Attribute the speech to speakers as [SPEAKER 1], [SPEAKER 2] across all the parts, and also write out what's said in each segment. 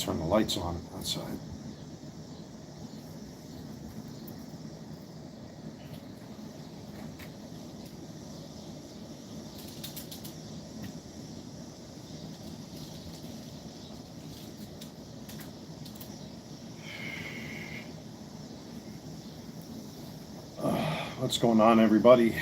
[SPEAKER 1] turn the lights on outside. What's going on, everybody?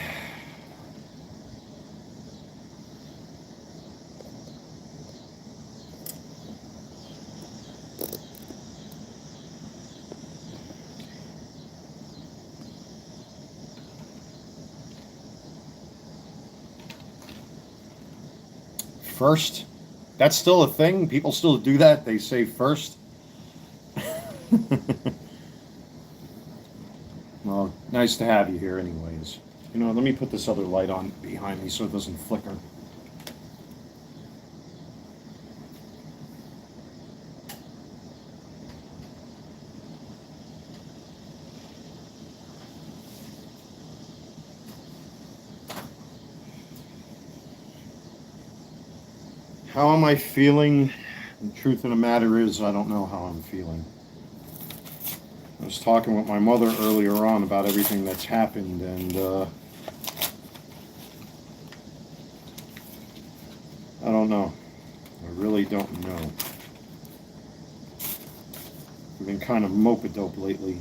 [SPEAKER 1] First? That's still a thing? People still do that? They say first? Well, nice to have you here anyways. You know, let me put this other light on behind me so it doesn't flicker. How am I feeling? The truth of the matter is, I don't know how I'm feeling. I was talking with my mother earlier on about everything that's happened, and I don't know. I really don't know. I've been kind of mope-a-dope lately.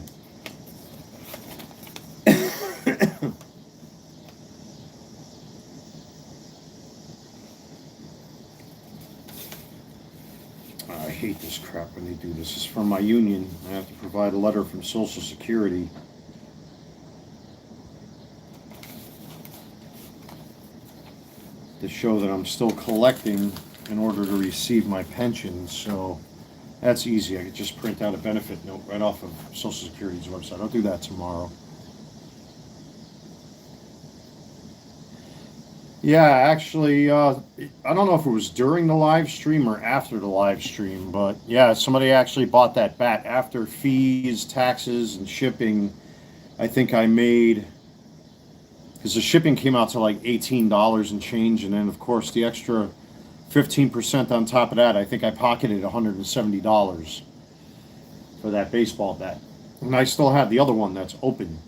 [SPEAKER 1] I hate this crap when they do this. It's from my union. I have to provide a letter from Social Security. To show that I'm still collecting in order to receive my pension. So that's easy. I could just print out a benefit note right off of Social Security's website. I'll do that tomorrow. Yeah, actually, I don't know if it was during the live stream or after the live stream, but yeah, somebody actually bought that bat after fees, taxes, and shipping. I think I made, because the shipping came out to like $18 and change, and then of course the extra 15% on top of that, I think I pocketed $170 for that baseball bat. And I still have the other one that's open,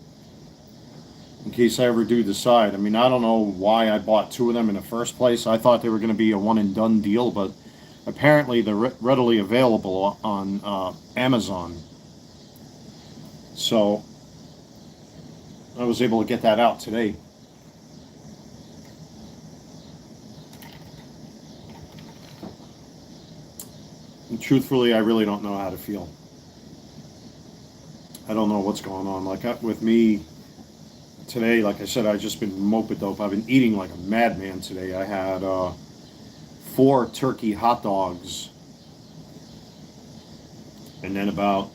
[SPEAKER 1] in case I ever do decide. I mean, I don't know why I bought two of them in the first place. I thought they were going to be a one and done deal, but apparently they're readily available on Amazon. So I was able to get that out today. And truthfully, I really don't know how to feel. I don't know what's going on. Like with me today, like I said, I've just been mope-a-dope. I've been eating like a madman today. I had 4 turkey hot dogs. And then about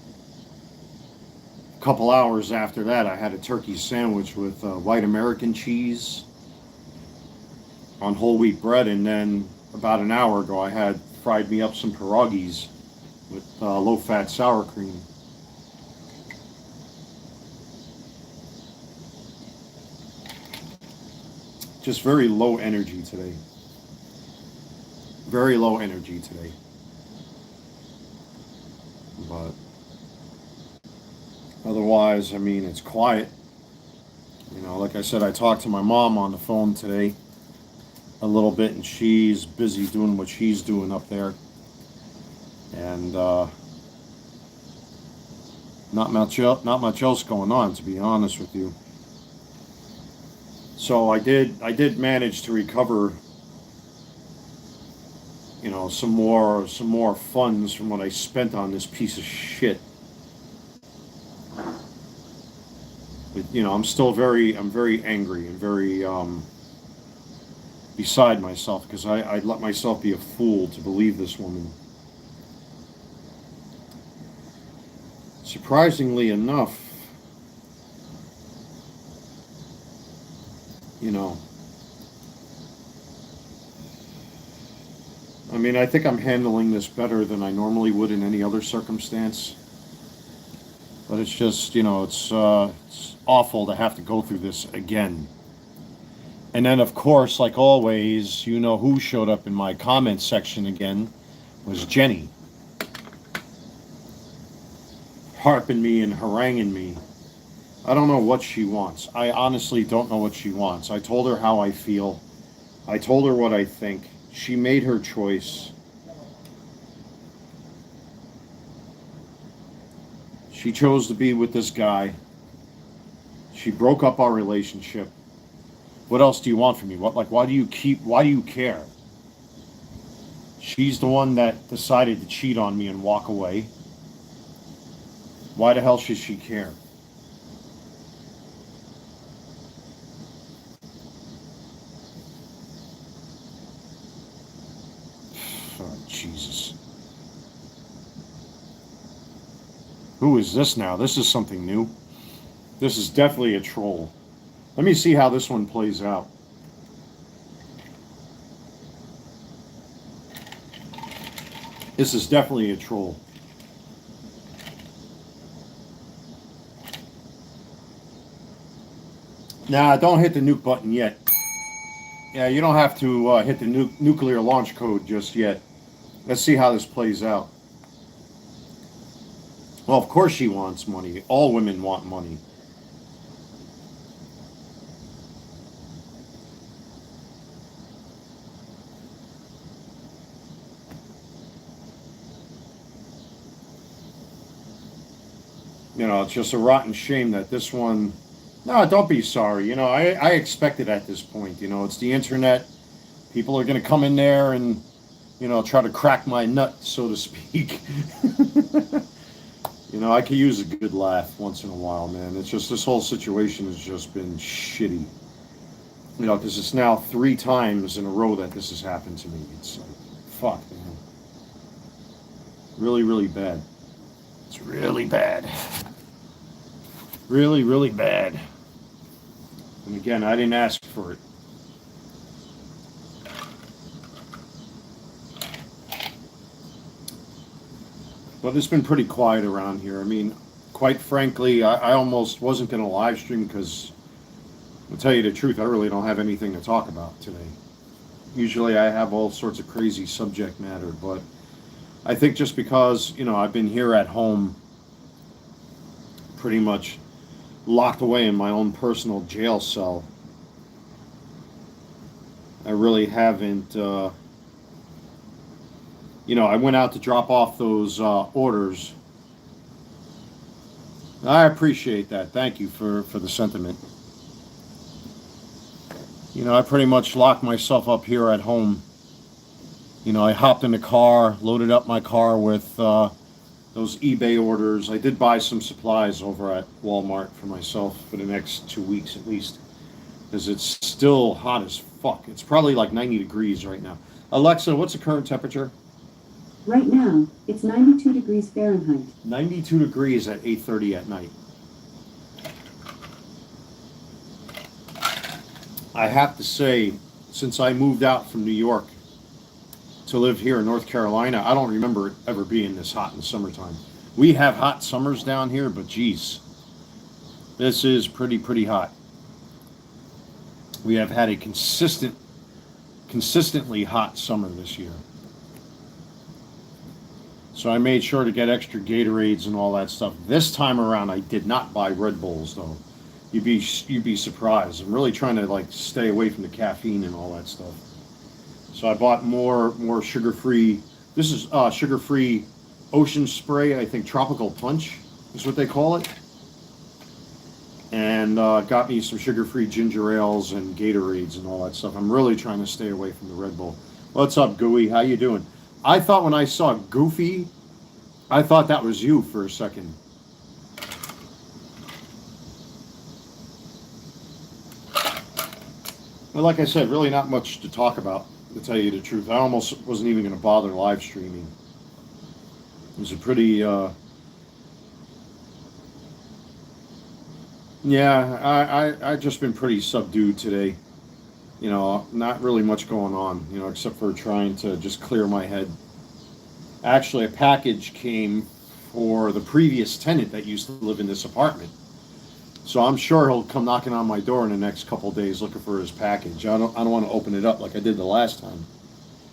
[SPEAKER 1] a couple hours after that, I had a turkey sandwich with white American cheese on whole wheat bread. And then about an hour ago, I had fried me up some pierogies with low-fat sour cream. Just very low energy today. Very low energy today. But otherwise, I mean, it's quiet. You know, like I said, I talked to my mom on the phone today a little bit, and she's busy doing what she's doing up there. And not much else going on, to be honest with you. So I did manage to recover, you know, some more funds from what I spent on this piece of shit. But, you know, I'm very angry and very beside myself, because I let myself be a fool to believe this woman. Surprisingly enough, you know, I mean, I think I'm handling this better than I normally would in any other circumstance. But it's just, you know, it's awful to have to go through this again. And then, of course, like always, you know who showed up in my comments section again was Jenny. harping me and haranguing me. I don't know what she wants. I honestly don't know what she wants. I told her how I feel. I told her what I think. She made her choice. She chose to be with this guy. She broke up our relationship. What else do you want from me? Why do you care? She's the one that decided to cheat on me and walk away. Why the hell should she care? Oh, Jesus. Who is this now? This is something new. This is definitely a troll. Let me see how this one plays out. This is definitely a troll. Nah, don't hit the nuke button yet. Yeah, you don't have to hit the nuclear launch code just yet. Let's see how this plays out. Well, of course she wants money. All women want money. You know, it's just a rotten shame that this one... No, don't be sorry. You know, I expect it at this point. You know, it's the internet. People are going to come in there and, you know, try to crack my nut, so to speak. You know, I could use a good laugh once in a while, man. It's just this whole situation has just been shitty. You know, because it's now 3 times in a row that this has happened to me. It's like, fuck, man. Really, really bad. It's really bad. Really, really bad. And again, I didn't ask for it. But it's been pretty quiet around here. I mean, quite frankly, I almost wasn't going to live stream because, to tell you the truth, I really don't have anything to talk about today. Usually I have all sorts of crazy subject matter, but I think just because, you know, I've been here at home pretty much locked away in my own personal jail cell, I really haven't, you know, I went out to drop off those orders. I appreciate that. Thank you for the sentiment. You know, I pretty much locked myself up here at home. You know, I hopped in the car, loaded up my car with those eBay orders. I did buy some supplies over at Walmart for myself for the next 2 weeks at least, because it's still hot as fuck. It's probably like 90 degrees right now. Alexa, what's the current temperature?
[SPEAKER 2] Right now, it's 92 degrees Fahrenheit.
[SPEAKER 1] 92 degrees at 8:30 at night. I have to say, since I moved out from New York to live here in North Carolina, I don't remember it ever being this hot in the summertime. We have hot summers down here, but geez, this is pretty hot. We have had a consistently hot summer this year. So I made sure to get extra Gatorades and all that stuff. This time around, I did not buy Red Bulls though. You'd be surprised. I'm really trying to like stay away from the caffeine and all that stuff. So I bought more sugar-free. This is sugar-free ocean spray. I think Tropical Punch is what they call it. And got me some sugar-free ginger ales and Gatorades and all that stuff. I'm really trying to stay away from the Red Bull. What's up, Gooey? How you doing? I thought when I saw Goofy, I thought that was you for a second. But like I said, really not much to talk about, to tell you the truth. I almost wasn't even going to bother live streaming. It was a pretty, yeah, I just been pretty subdued today. You know, not really much going on, you know, except for trying to just clear my head. Actually, a package came for the previous tenant that used to live in this apartment. So I'm sure he'll come knocking on my door in the next couple of days looking for his package. I don't want to open it up like I did the last time.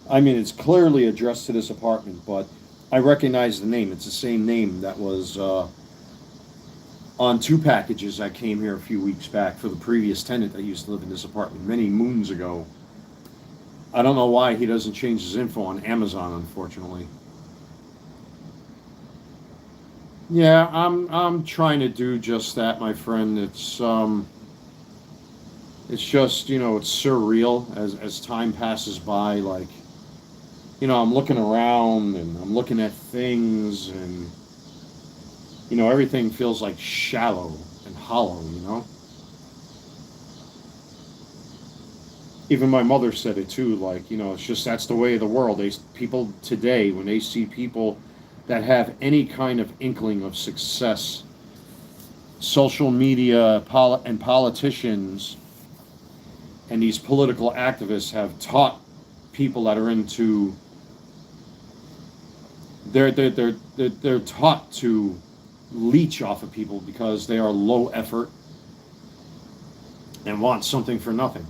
[SPEAKER 1] I mean, it's clearly addressed to this apartment, but I recognize the name. It's the same name that was on 2 packages that came here a few weeks back for the previous tenant that used to live in this apartment many moons ago. I don't know why he doesn't change his info on Amazon, unfortunately. Yeah, I'm trying to do just that, my friend. It's just, it's surreal as time passes by. Like, I'm looking around and I'm looking at things, and everything feels like shallow and hollow. Even my mother said it too, like, it's just, that's the way of the world. People today, when they see people that have any kind of inkling of success, social media and politicians and these political activists have taught people that are into, they're taught to leech off of people because they are low effort and want something for nothing.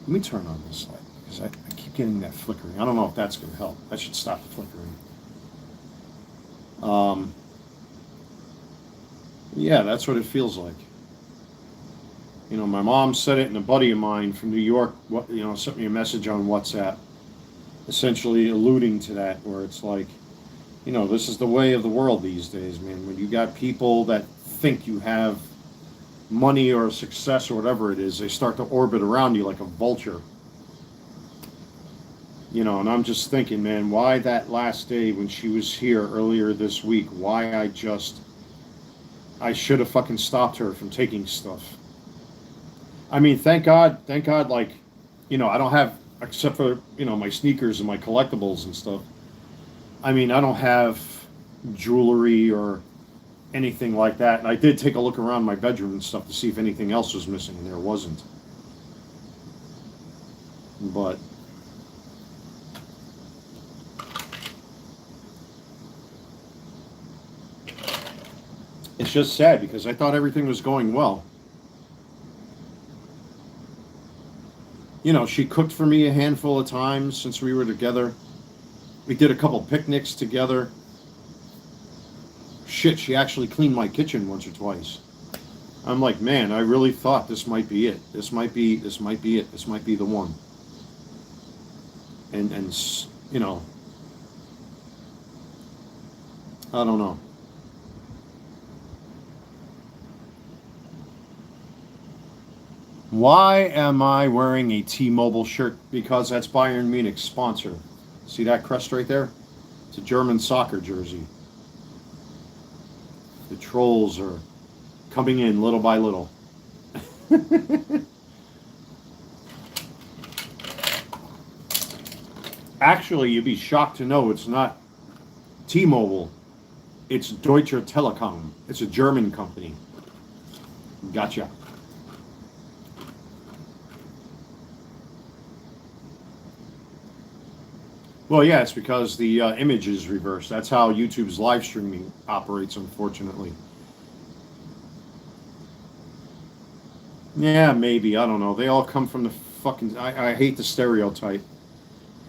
[SPEAKER 1] Let me turn on this light because I keep getting that flickering. I don't know if that's going to help. I should stop the flickering. Yeah, that's what it feels like. My mom said it, and a buddy of mine from New York, sent me a message on WhatsApp, essentially alluding to that, where it's like, this is the way of the world these days, man. When you got people that think you have money or success or whatever it is, they start to orbit around you like a vulture. And I'm just thinking, man, why that last day when she was here earlier this week, why I should have fucking stopped her from taking stuff. I mean, thank God, like, I don't have, except for, my sneakers and my collectibles and stuff. I mean, I don't have jewelry or anything like that. And I did take a look around my bedroom and stuff to see if anything else was missing, and there wasn't. But it's just sad because I thought everything was going well. She cooked for me a handful of times since we were together. We did a couple picnics together. Shit, she actually cleaned my kitchen once or twice. I'm like, man, I really thought this might be it. This might be it. This might be the one. And I don't know. Why am I wearing a T-Mobile shirt? Because that's Bayern Munich's sponsor. See that crest right there? It's a German soccer jersey. The trolls are coming in little by little. Actually, you'd be shocked to know it's not T-Mobile. It's Deutsche Telekom. It's a German company. Gotcha. Well, yeah, it's because the image is reversed. That's how YouTube's live streaming operates, unfortunately. Yeah, maybe. I don't know. They all come from the fucking... I hate the stereotype.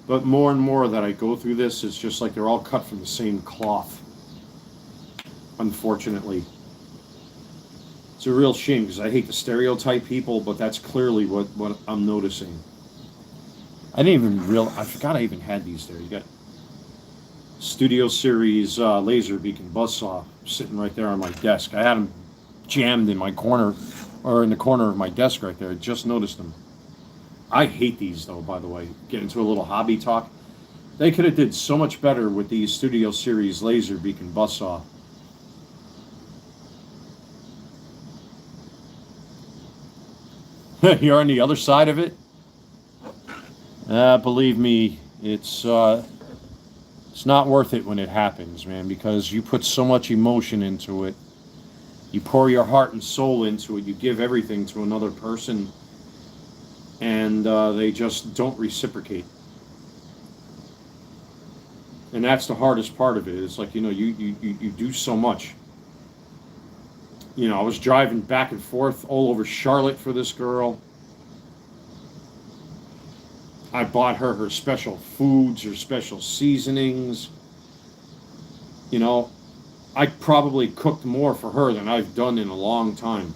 [SPEAKER 1] But more and more that I go through this, it's just like they're all cut from the same cloth. Unfortunately. It's a real shame because I hate to stereotype people, but that's clearly what I'm noticing. I didn't even realize... I forgot I even had these there. You got Studio Series laser beacon buzzsaw sitting right there on my desk. I had them jammed in my corner, or in the corner of my desk right there. I just noticed them. I hate these, though, by the way. Get into a little hobby talk. They could have did so much better with these Studio Series laser beacon buzzsaw. You're on the other side of it? Believe me, it's not worth it when it happens, man, because you put so much emotion into it. You pour your heart and soul into it. You give everything to another person, and they just don't reciprocate. And that's the hardest part of it. It's like, you do so much. I was driving back and forth all over Charlotte for this girl. I bought her special foods, her special seasonings. I probably cooked more for her than I've done in a long time.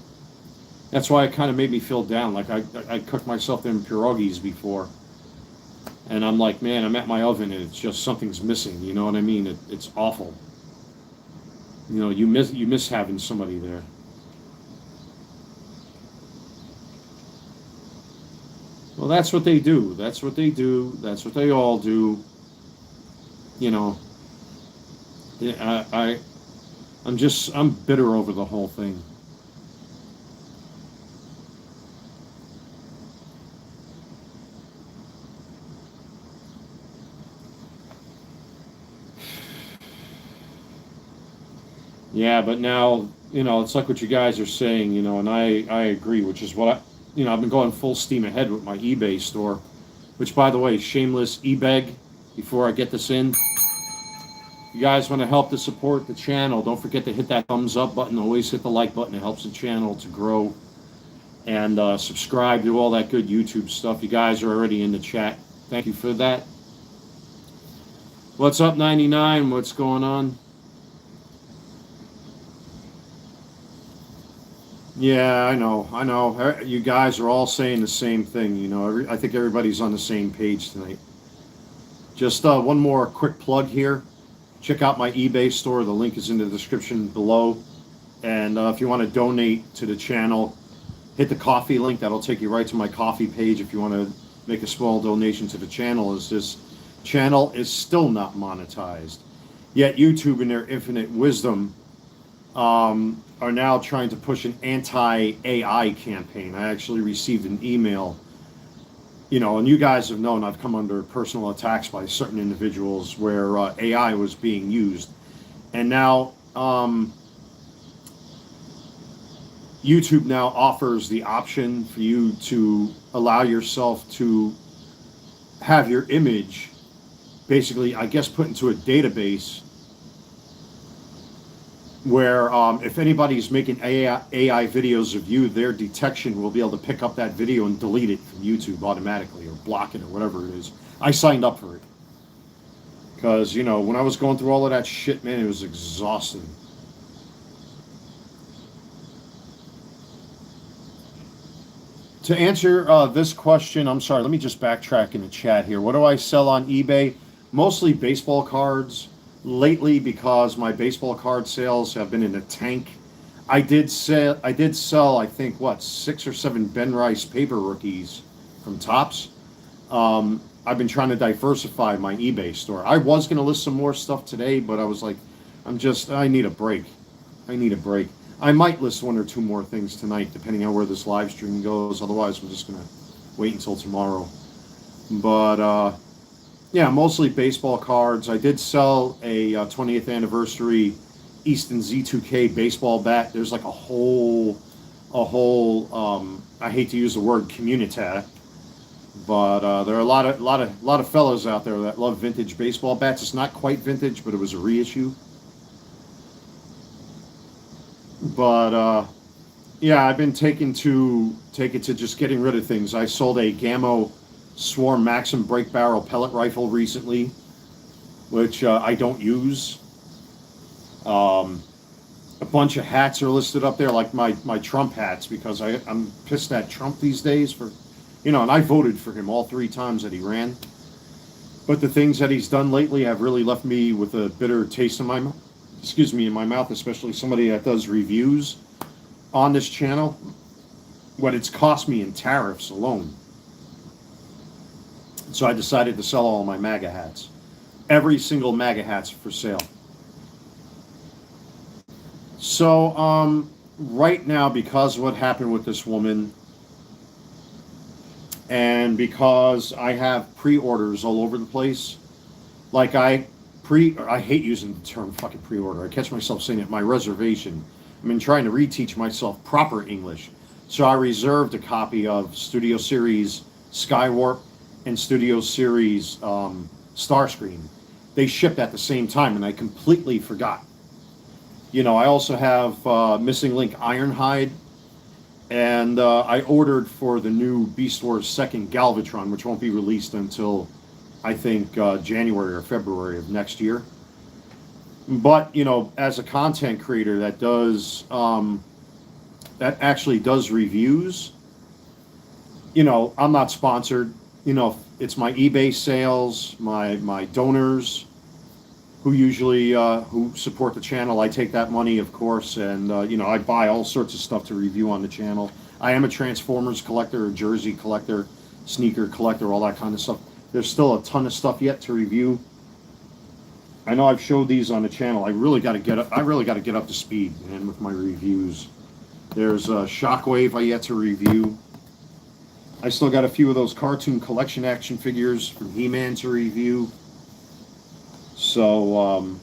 [SPEAKER 1] That's why it kind of made me feel down. Like I cooked myself them pierogies before, and I'm like, man, I'm at my oven and it's just something's missing. You know what I mean? It's awful. You know, you miss having somebody there. Well, that's what they do. That's what they do. That's what they all do. You know, yeah, I'm bitter over the whole thing. Yeah, but now, you know, it's like what you guys are saying, you know, and I agree, which is what I've been going full steam ahead with my eBay store, which, by the way, shameless eBeg, before I get this in, you guys want to help to support the channel, don't forget to hit that thumbs up button, always hit the like button, it helps the channel to grow, and subscribe, do all that good YouTube stuff. You guys are already in the chat. Thank you for that. What's up, 99? What's going on? Yeah, I know, I know. You guys are all saying the same thing. You know, I think everybody's on the same page tonight. Just one more quick plug here. Check out my eBay store. The link is in the description below. And if you want to donate to the channel, hit the coffee link. That'll take you right to my coffee page. If you want to make a small donation to the channel, as this channel is still not monetized. Yet YouTube, in their infinite wisdom, are now trying to push an anti-AI campaign. I actually received an email, you know, and you guys have known I've come under personal attacks by certain individuals where AI was being used. And now YouTube now offers the option for you to allow yourself to have your image basically, I guess, put into a database where if anybody's making AI videos of you, their detection will be able to pick up that video and delete it from YouTube automatically or block it or whatever it is. I signed up for it because, you know, when I was going through all of that shit, man, it was exhausting. To answer this question, I'm sorry, let me just backtrack in the chat here. What do I sell on eBay? Mostly baseball cards. Lately, because my baseball card sales have been in the tank, I did sell, I think, what, 6 or 7 Ben Rice paper rookies from Topps. I've been trying to diversify my eBay store. I was going to list some more stuff today, but I was like, I need a break. I need a break. I might list 1 or 2 more things tonight, depending on where this live stream goes. Otherwise, we're just going to wait until tomorrow. But, yeah, mostly baseball cards. I did sell a 20th anniversary Easton Z2K baseball bat. There's like a whole, I hate to use the word community, but there are a lot of fellows out there that love vintage baseball bats. It's not quite vintage, but it was a reissue. But yeah, I've been taking to just getting rid of things. I sold a Gammo Swarm Maxim break barrel pellet rifle recently, which I don't use. A bunch of hats are listed up there, like my Trump hats, because I'm pissed at Trump these days for, you know, and I voted for him all 3 times that he ran. But the things that he's done lately have really left me with a bitter taste in my mouth, especially somebody that does reviews on this channel. What it's cost me in tariffs alone. So I decided to sell all my MAGA hats. Every single MAGA hat's for sale. So right now, because of what happened with this woman, and because I have pre-orders all over the place, like I hate using the term fucking pre-order. I catch myself saying it. My reservation. I've been trying to reteach myself proper English. So I reserved a copy of Studio Series Skywarp and Studio Series Starscream. They shipped at the same time, and I completely forgot. You know, I also have Missing Link Ironhide, and I ordered for the new Beast Wars 2nd Galvatron, which won't be released until, I think, January or February of next year. But as a content creator that does that actually does reviews, I'm not sponsored. It's my eBay sales, my donors who usually who support the channel. I take that money, of course, and I buy all sorts of stuff to review on the channel. I am a Transformers collector, a jersey collector, sneaker collector, all that kind of stuff. There's still a ton of stuff yet to review. I know I've showed these on the channel. I really got to get up to speed, man, with my reviews. There's Shockwave I yet to review. I still got a few of those cartoon collection action figures from He-Man to review. So,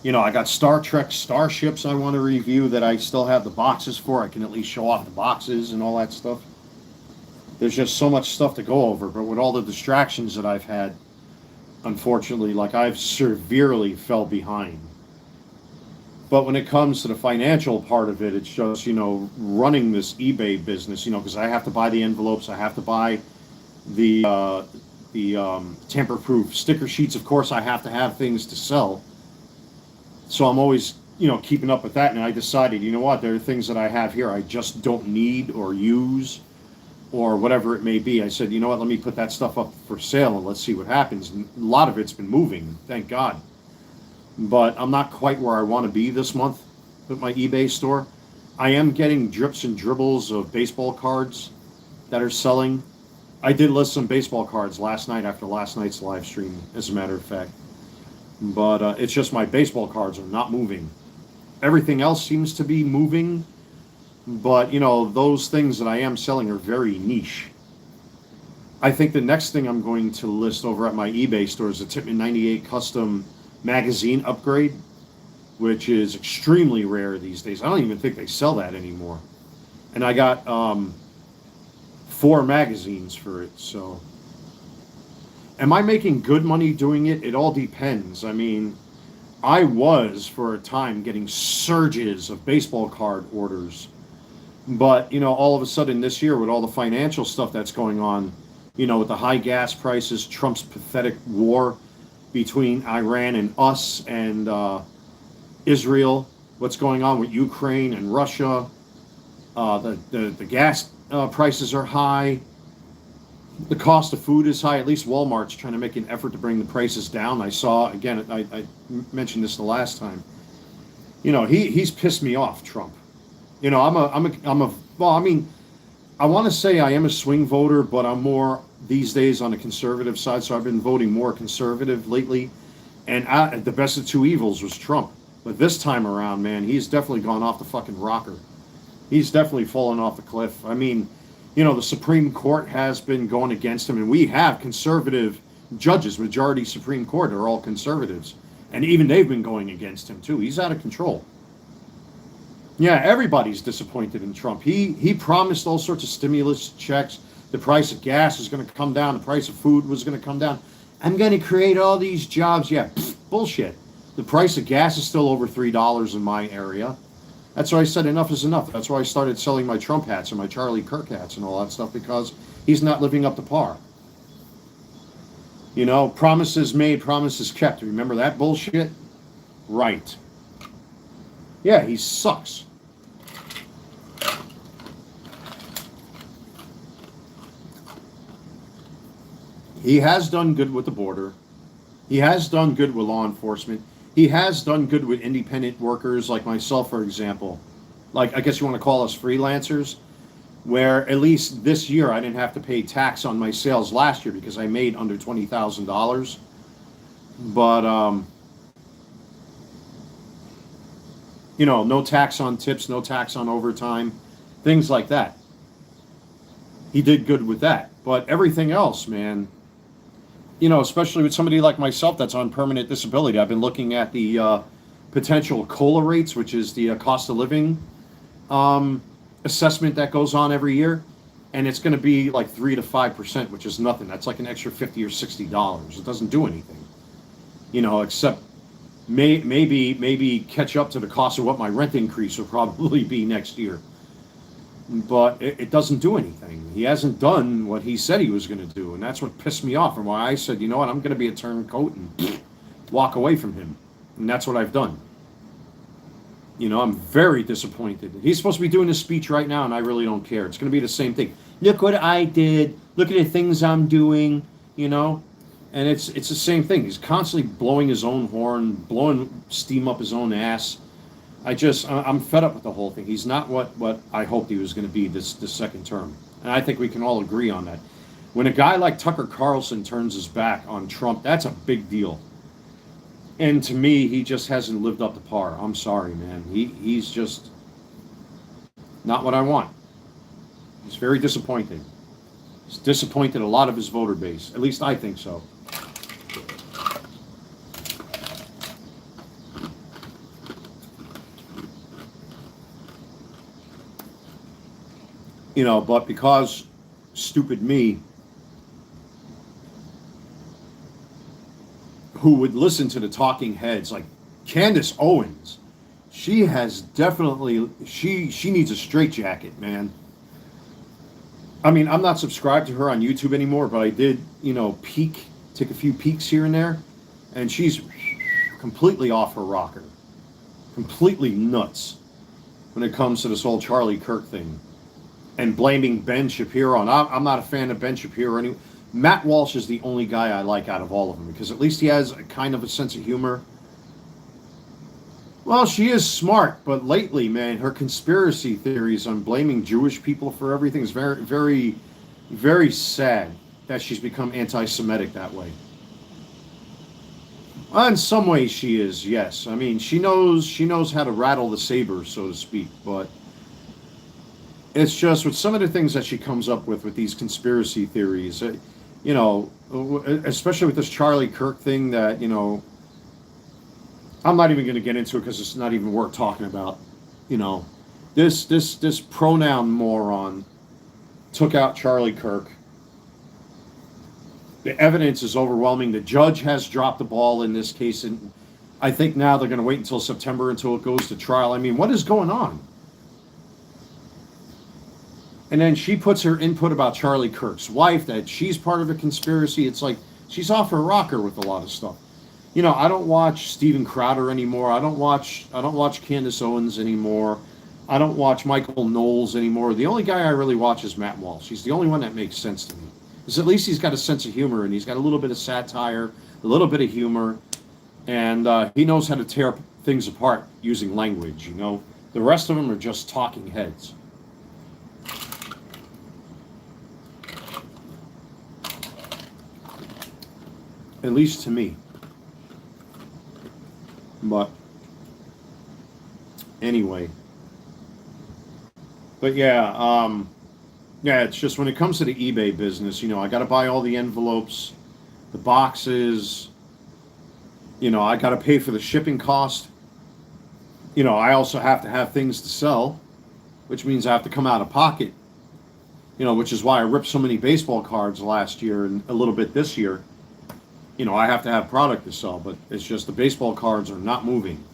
[SPEAKER 1] I got Star Trek starships I want to review that I still have the boxes for. I can at least show off the boxes and all that stuff. There's just so much stuff to go over, but with all the distractions that I've had, unfortunately, I've severely fell behind. But when it comes to the financial part of it, it's just, running this eBay business, because I have to buy the envelopes, I have to buy the tamper-proof sticker sheets. Of course, I have to have things to sell. So I'm always, keeping up with that. And I decided, there are things that I have here I just don't need or use or whatever it may be. I said, let me put that stuff up for sale and let's see what happens. And a lot of it's been moving, thank God. But I'm not quite where I want to be this month with my eBay store. I am getting drips and dribbles of baseball cards that are selling. I did list some baseball cards last night after last night's live stream, as a matter of fact. But it's just my baseball cards are not moving. Everything else seems to be moving. But, those things that I am selling are very niche. I think the next thing I'm going to list over at my eBay store is the Tipman 98 Custom Magazine Upgrade, which is extremely rare these days. I don't even think they sell that anymore. And I got 4 magazines for it, so. Am I making good money doing it? It all depends. I mean, I was, for a time, getting surges of baseball card orders. But, all of a sudden this year, with all the financial stuff that's going on, with the high gas prices, Trump's pathetic war between Iran and us and Israel, what's going on with Ukraine and Russia, the gas prices are high, the cost of food is high. At least Walmart's trying to make an effort to bring the prices down. I saw, again, I mentioned this the last time, he's pissed me off, Trump. Well, I mean, I want to say I am a swing voter, but I'm more these days on the conservative side, so I've been voting more conservative lately. And the best of two evils was Trump. But this time around, man, he's definitely gone off the fucking rocker. He's definitely fallen off the cliff. I mean, the Supreme Court has been going against him, and we have conservative judges. Majority Supreme Court are all conservatives. And even they've been going against him, too. He's out of control. Yeah, everybody's disappointed in Trump. He promised all sorts of stimulus checks. The price of gas is going to come down. The price of food was going to come down. I'm going to create all these jobs. Yeah, bullshit. The price of gas is still over $3 in my area. That's why I said enough is enough. That's why I started selling my Trump hats and my Charlie Kirk hats and all that stuff, because he's not living up to par. Promises made, promises kept. Remember that bullshit? Right. Yeah, he sucks. He has done good with the border. He has done good with law enforcement. He has done good with independent workers like myself, for example. Like, I guess you want to call us freelancers, where at least this year I didn't have to pay tax on my sales last year because I made under $20,000. But, no tax on tips, no tax on overtime, things like that. He did good with that. But everything else, man, especially with somebody like myself that's on permanent disability, I've been looking at the potential COLA rates, which is the cost of living assessment that goes on every year. And it's going to be like 3 to 5%, which is nothing. That's like an extra $50 or $60. It doesn't do anything, except maybe catch up to the cost of what my rent increase will probably be next year. but it doesn't do anything. He hasn't done what he said he was going to do, and that's what pissed me off, and why I said, you know what, I'm going to be a turncoat and walk away from him, and that's what I've done. You know, I'm very disappointed. He's supposed to be doing his speech right now, and I really don't care. It's going to be the same thing. Look what I did. Look at the things I'm doing, you know? And it's the same thing. He's constantly blowing his own horn, blowing steam up his own ass. I'm fed up with the whole thing. He's not what I hoped he was going to be this second term. And I think we can all agree on that. When a guy like Tucker Carlson turns his back on Trump, that's a big deal. And to me, he just hasn't lived up to par. I'm sorry, man. He's just not what I want. He's very disappointing. He's disappointed a lot of his voter base. At least I think so. You know, but because stupid me, who would listen to the talking heads like Candace Owens, she has definitely, she needs a straitjacket, man. I mean, I'm not subscribed to her on YouTube anymore, but I did, you know, take a few peeks here and there, and she's completely off her rocker, completely nuts when it comes to this whole Charlie Kirk thing, and blaming Ben Shapiro. And I'm not a fan of Ben Shapiro anyway. Matt Walsh is the only guy I like out of all of them, because at least he has a kind of a sense of humor. Well, she is smart, but lately, man, her conspiracy theories on blaming Jewish people for everything is very, very, very sad that she's become anti-Semitic that way. Well, in some ways she is, yes. I mean, she knows how to rattle the saber, so to speak, but it's just with some of the things that she comes up with these conspiracy theories, you know, especially with this Charlie Kirk thing that, you know, I'm not even going to get into it because it's not even worth talking about. You know, this pronoun moron took out Charlie Kirk. The evidence is overwhelming. The judge has dropped the ball in this case, and I think now they're going to wait until September until it goes to trial. I mean, what is going on? And then she puts her input about Charlie Kirk's wife, that she's part of a conspiracy. It's like she's off her rocker with a lot of stuff. You know, I don't watch Steven Crowder anymore. I don't watch Candace Owens anymore. I don't watch Michael Knowles anymore. The only guy I really watch is Matt Walsh. He's the only one that makes sense to me. Because at least he's got a sense of humor, and he's got a little bit of satire, a little bit of humor, and he knows how to tear things apart using language, you know. The rest of them are just talking heads. At least to me. But anyway, but yeah, it's just when it comes to the eBay business, you know, I got to buy all the envelopes, the boxes, you know, I got to pay for the shipping cost. You know, I also have to have things to sell, which means I have to come out of pocket, you know, which is why I ripped so many baseball cards last year and a little bit this year. You know, I have to have product to sell, but it's just the baseball cards are not moving.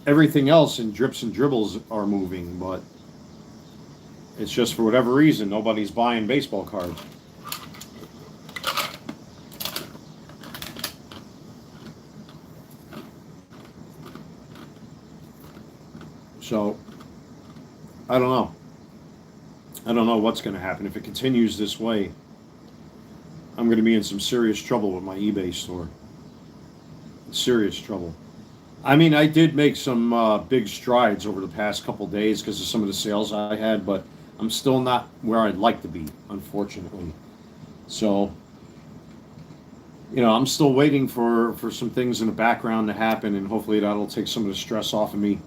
[SPEAKER 1] Everything else in drips and dribbles are moving, but it's just for whatever reason, nobody's buying baseball cards. So, I don't know. I don't know what's going to happen. If it continues this way, I'm going to be in some serious trouble with my eBay store. Serious trouble. I mean, I did make some big strides over the past couple days because of some of the sales I had, but I'm still not where I'd like to be, unfortunately. So, you know, I'm still waiting for some things in the background to happen, and hopefully that'll take some of the stress off of me.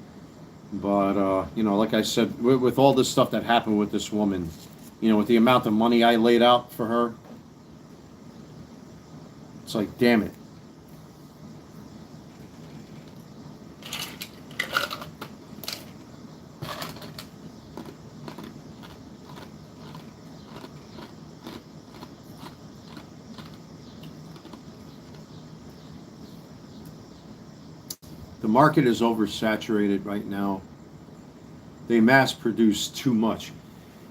[SPEAKER 1] But, you know, like I said, with all this stuff that happened with this woman, you know, with the amount of money I laid out for her, it's like, damn it. The market is oversaturated right now. They mass produce too much.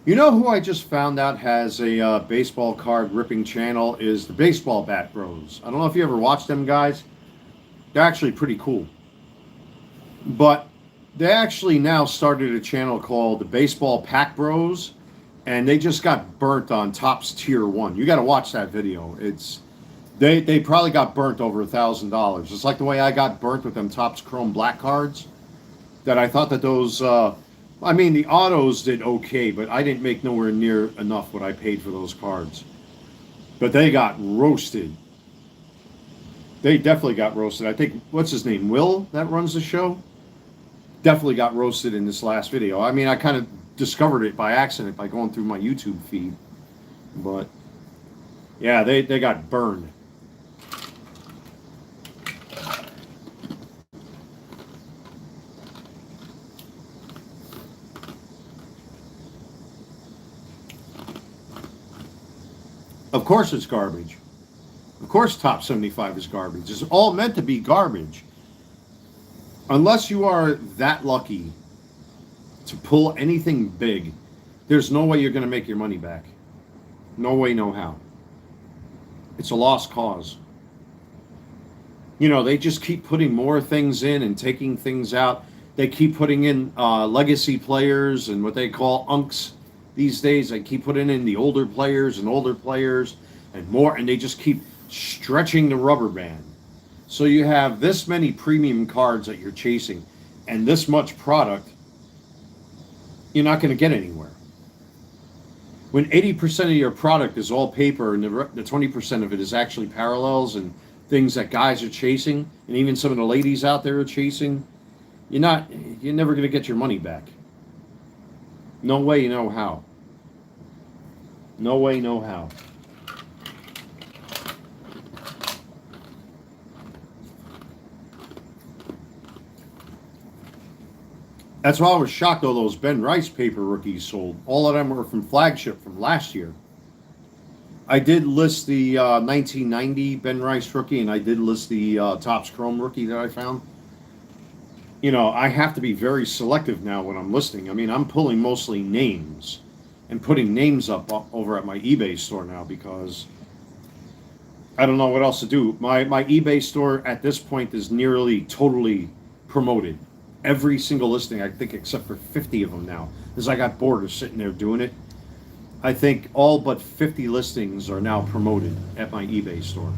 [SPEAKER 1] You know who I just found out has a baseball card ripping channel is the Baseball Bat Bros. I don't know if you ever watched them guys. They're actually pretty cool. But they actually now started a channel called the Baseball Pack Bros, and they just got burnt on Topps Tier 1. You got to watch that video. It's they probably got burnt over $1,000. It's like the way I got burnt with them Topps Chrome Black cards. That I thought that those, I mean, the autos did okay, but I didn't make nowhere near enough what I paid for those cards. But they got roasted. They definitely got roasted. I think, what's his name? Will, that runs the show? Definitely got roasted in this last video. I mean, I kind of discovered it by accident by going through my YouTube feed. But, yeah, they got burned. Of course it's garbage. Of course Top 75 is garbage. It's all meant to be garbage. Unless you are that lucky to pull anything big, there's no way you're going to make your money back. No way, no how. It's a lost cause. You know, they just keep putting more things in and taking things out. They keep putting in legacy players and what they call unks these days. They keep putting in the older players and more, and they just keep stretching the rubber band. So you have this many premium cards that you're chasing and this much product, you're not going to get anywhere. When 80% of your product is all paper and the 20% of it is actually parallels and things that guys are chasing, and even some of the ladies out there are chasing, you're never going to get your money back. No way, no how. No way, no how. That's why I was shocked all those Ben Rice paper rookies sold. All of them were from Flagship from last year. I did list the 1990 Ben Rice rookie, and I did list the Topps Chrome rookie that I found. You know, I have to be very selective now when I'm listing. I mean, I'm pulling mostly names and putting names up over at my eBay store now because I don't know what else to do. My eBay store at this point is nearly totally promoted. Every single listing, I think, except for 50 of them now, because I got bored of sitting there doing it. I think all but 50 listings are now promoted at my eBay store.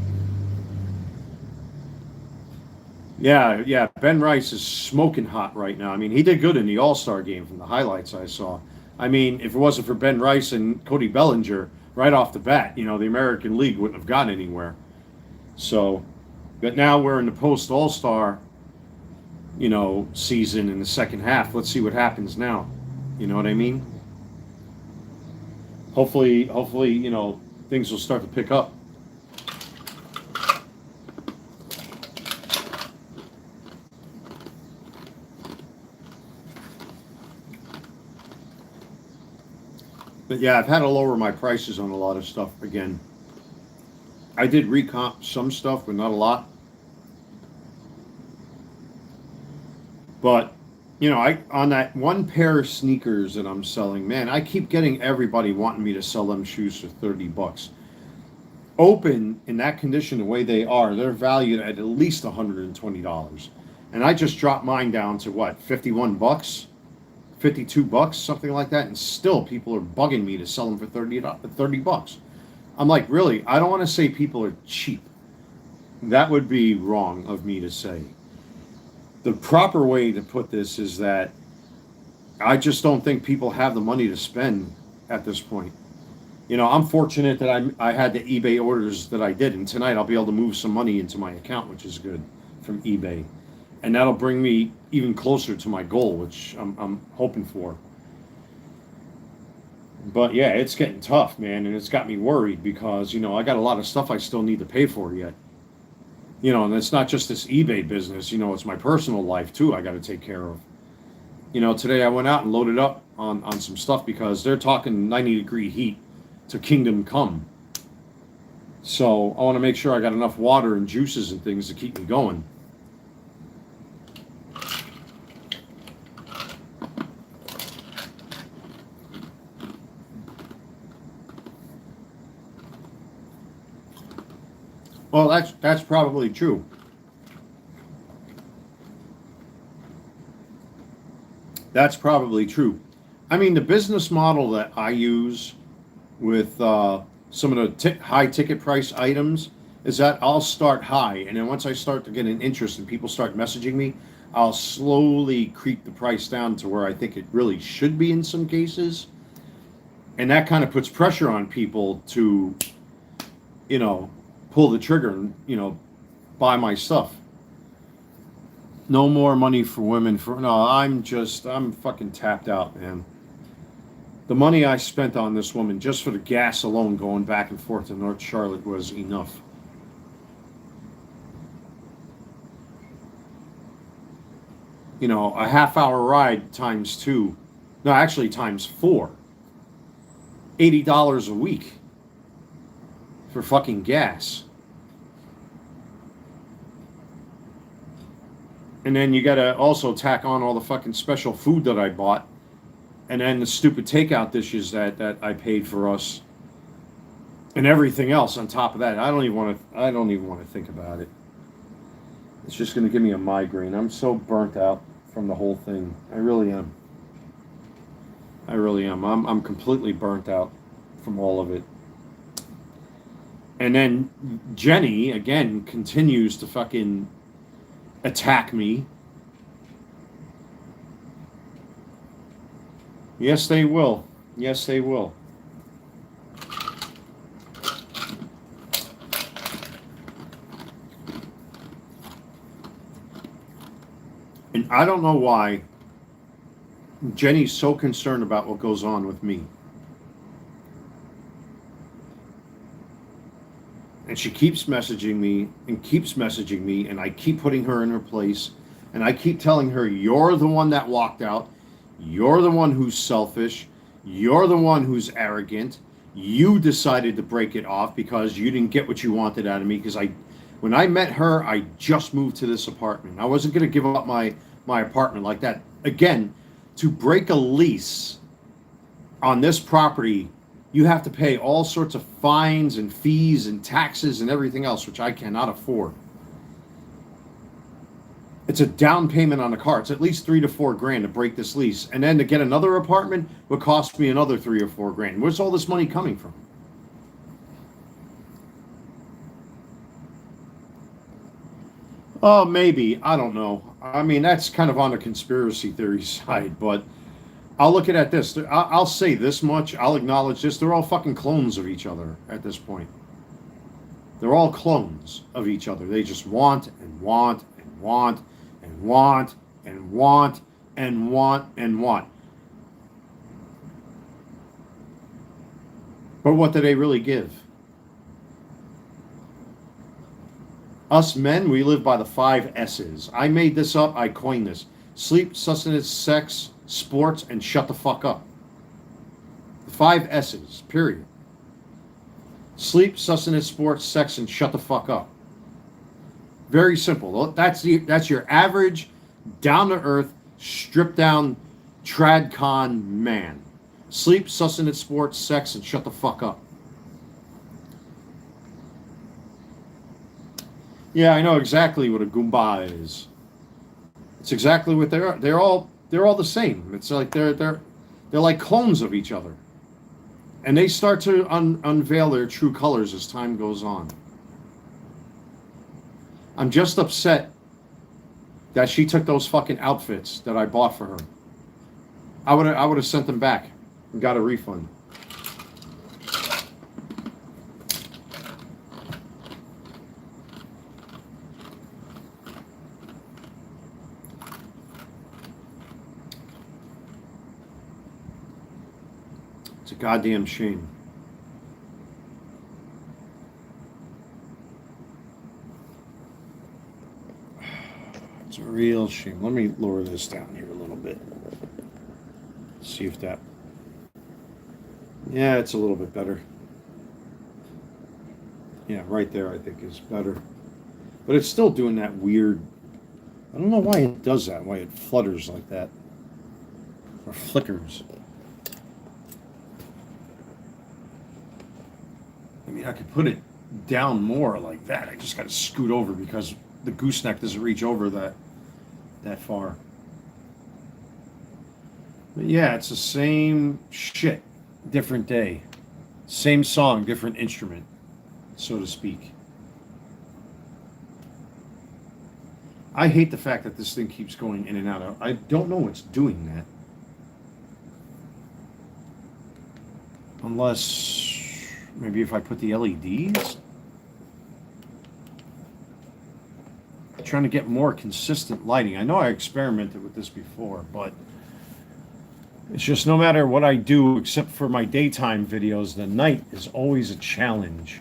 [SPEAKER 1] Yeah, Ben Rice is smoking hot right now. I mean, he did good in the All-Star game from the highlights I saw. I mean, if it wasn't for Ben Rice and Cody Bellinger, right off the bat, you know, the American League wouldn't have gone anywhere. So, but now we're in the post-All-Star, you know, season in the second half. Let's see what happens now. You know what I mean? Hopefully, you know, things will start to pick up. But yeah, I've had to lower my prices on a lot of stuff again. I did recomp some stuff, but not a lot. But, you know, on that one pair of sneakers that I'm selling, man, I keep getting everybody wanting me to sell them shoes for $30. Open in that condition, the way they are, they're valued at least $120. And I just dropped mine down to what, $51? $52, something like that, and still people are bugging me to sell them for $30. I'm like, really? I don't want to say people are cheap. That would be wrong of me to say. The proper way to put this is that I just don't think people have the money to spend at this point. You know, I'm fortunate that I had the eBay orders that I did, and tonight I'll be able to move some money into my account, which is good, from eBay. And that'll bring me even closer to my goal, which I'm hoping for. But yeah, it's getting tough, man, and it's got me worried because, you know, I got a lot of stuff I still need to pay for yet. You know, and it's not just this eBay business, you know, it's my personal life too I got to take care of. You know, today I went out and loaded up on some stuff because they're talking 90-degree heat to Kingdom Come. So I want to make sure I got enough water and juices and things to keep me going. Well, that's probably true. That's probably true. I mean, the business model that I use with some of the high ticket price items is that I'll start high, and then once I start to get an interest and people start messaging me, I'll slowly creep the price down to where I think it really should be in some cases, and that kind of puts pressure on people to, you know, pull the trigger and, you know, buy my stuff. No more money for women. I'm fucking tapped out, man. The money I spent on this woman just for the gas alone going back and forth to North Charlotte was enough. You know, a half-hour ride times 2, no, actually times 4, $80 a week for fucking gas. And then you gotta also tack on all the fucking special food that I bought, and then the stupid takeout dishes that I paid for us, and everything else on top of that. I don't even want to think about it. It's just gonna give me a migraine. I'm so burnt out from the whole thing. I really am. I'm completely burnt out from all of it. And then Jenny again continues to fucking attack me. Yes, they will. Yes, they will. And I don't know why Jenny's so concerned about what goes on with me. And she keeps messaging me and keeps messaging me, and I keep putting her in her place, and I keep telling her, you're the one that walked out, you're the one who's selfish, you're the one who's arrogant, you decided to break it off because you didn't get what you wanted out of me. Because when I met her, I just moved to this apartment. I wasn't going to give up my apartment like that. Again, to break a lease on this property, you have to pay all sorts of fines and fees and taxes and everything else, which I cannot afford. It's a down payment on a car. It's at least $3 to $4 grand to break this lease. And then to get another apartment would cost me another $3 or $4 grand. Where's all this money coming from? Oh, maybe. I don't know. I mean, that's kind of on the conspiracy theory side, but I'll look at this. I'll say this much. I'll acknowledge this. They're all fucking clones of each other at this point. They're all clones of each other. They just want and want and want and want and want and want and want. But what do they really give? Us men, we live by the 5 S's. I made this up. I coined this. Sleep, sustenance, sex, sports, and shut the fuck up. The 5 S's, period. Sleep, sustenance, sports, sex, and shut the fuck up. Very simple. That's your average, down-to-earth, stripped-down, trad-con man. Sleep, sustenance, sports, sex, and shut the fuck up. Yeah, I know exactly what a Goomba is. It's exactly what they are. They're all the same. It's like they're like clones of each other, and they start to unveil their true colors as time goes on. I'm just upset that she took those fucking outfits that I bought for her. I would have sent them back and got a refund. It's a goddamn shame. It's a real shame. Let me lower this down here a little bit. See if that... Yeah, it's a little bit better. Yeah, right there I think is better. But it's still doing that weird... I don't know why it does that, why it flutters like that. Or flickers. I mean, I could put it down more like that. I just got to scoot over because the gooseneck doesn't reach over that far. But yeah, it's the same shit, different day. Same song, different instrument, so to speak. I hate the fact that this thing keeps going in and out. I don't know what's doing that. Unless maybe if I put the LEDs. I'm trying to get more consistent lighting. I know I experimented with this before, but it's just no matter what I do, except for my daytime videos, the night is always a challenge.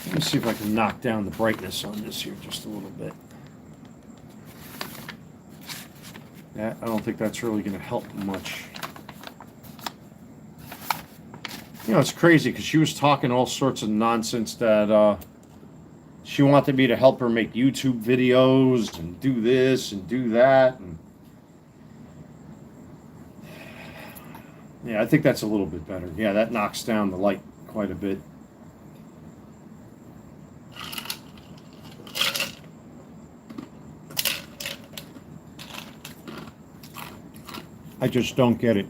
[SPEAKER 1] Let me see if I can knock down the brightness on this here just a little bit. That, I don't think that's really going to help much. You know, it's crazy because she was talking all sorts of nonsense that she wanted me to help her make YouTube videos and do this and do that. And yeah, I think that's a little bit better. Yeah, that knocks down the light quite a bit. I just don't get it.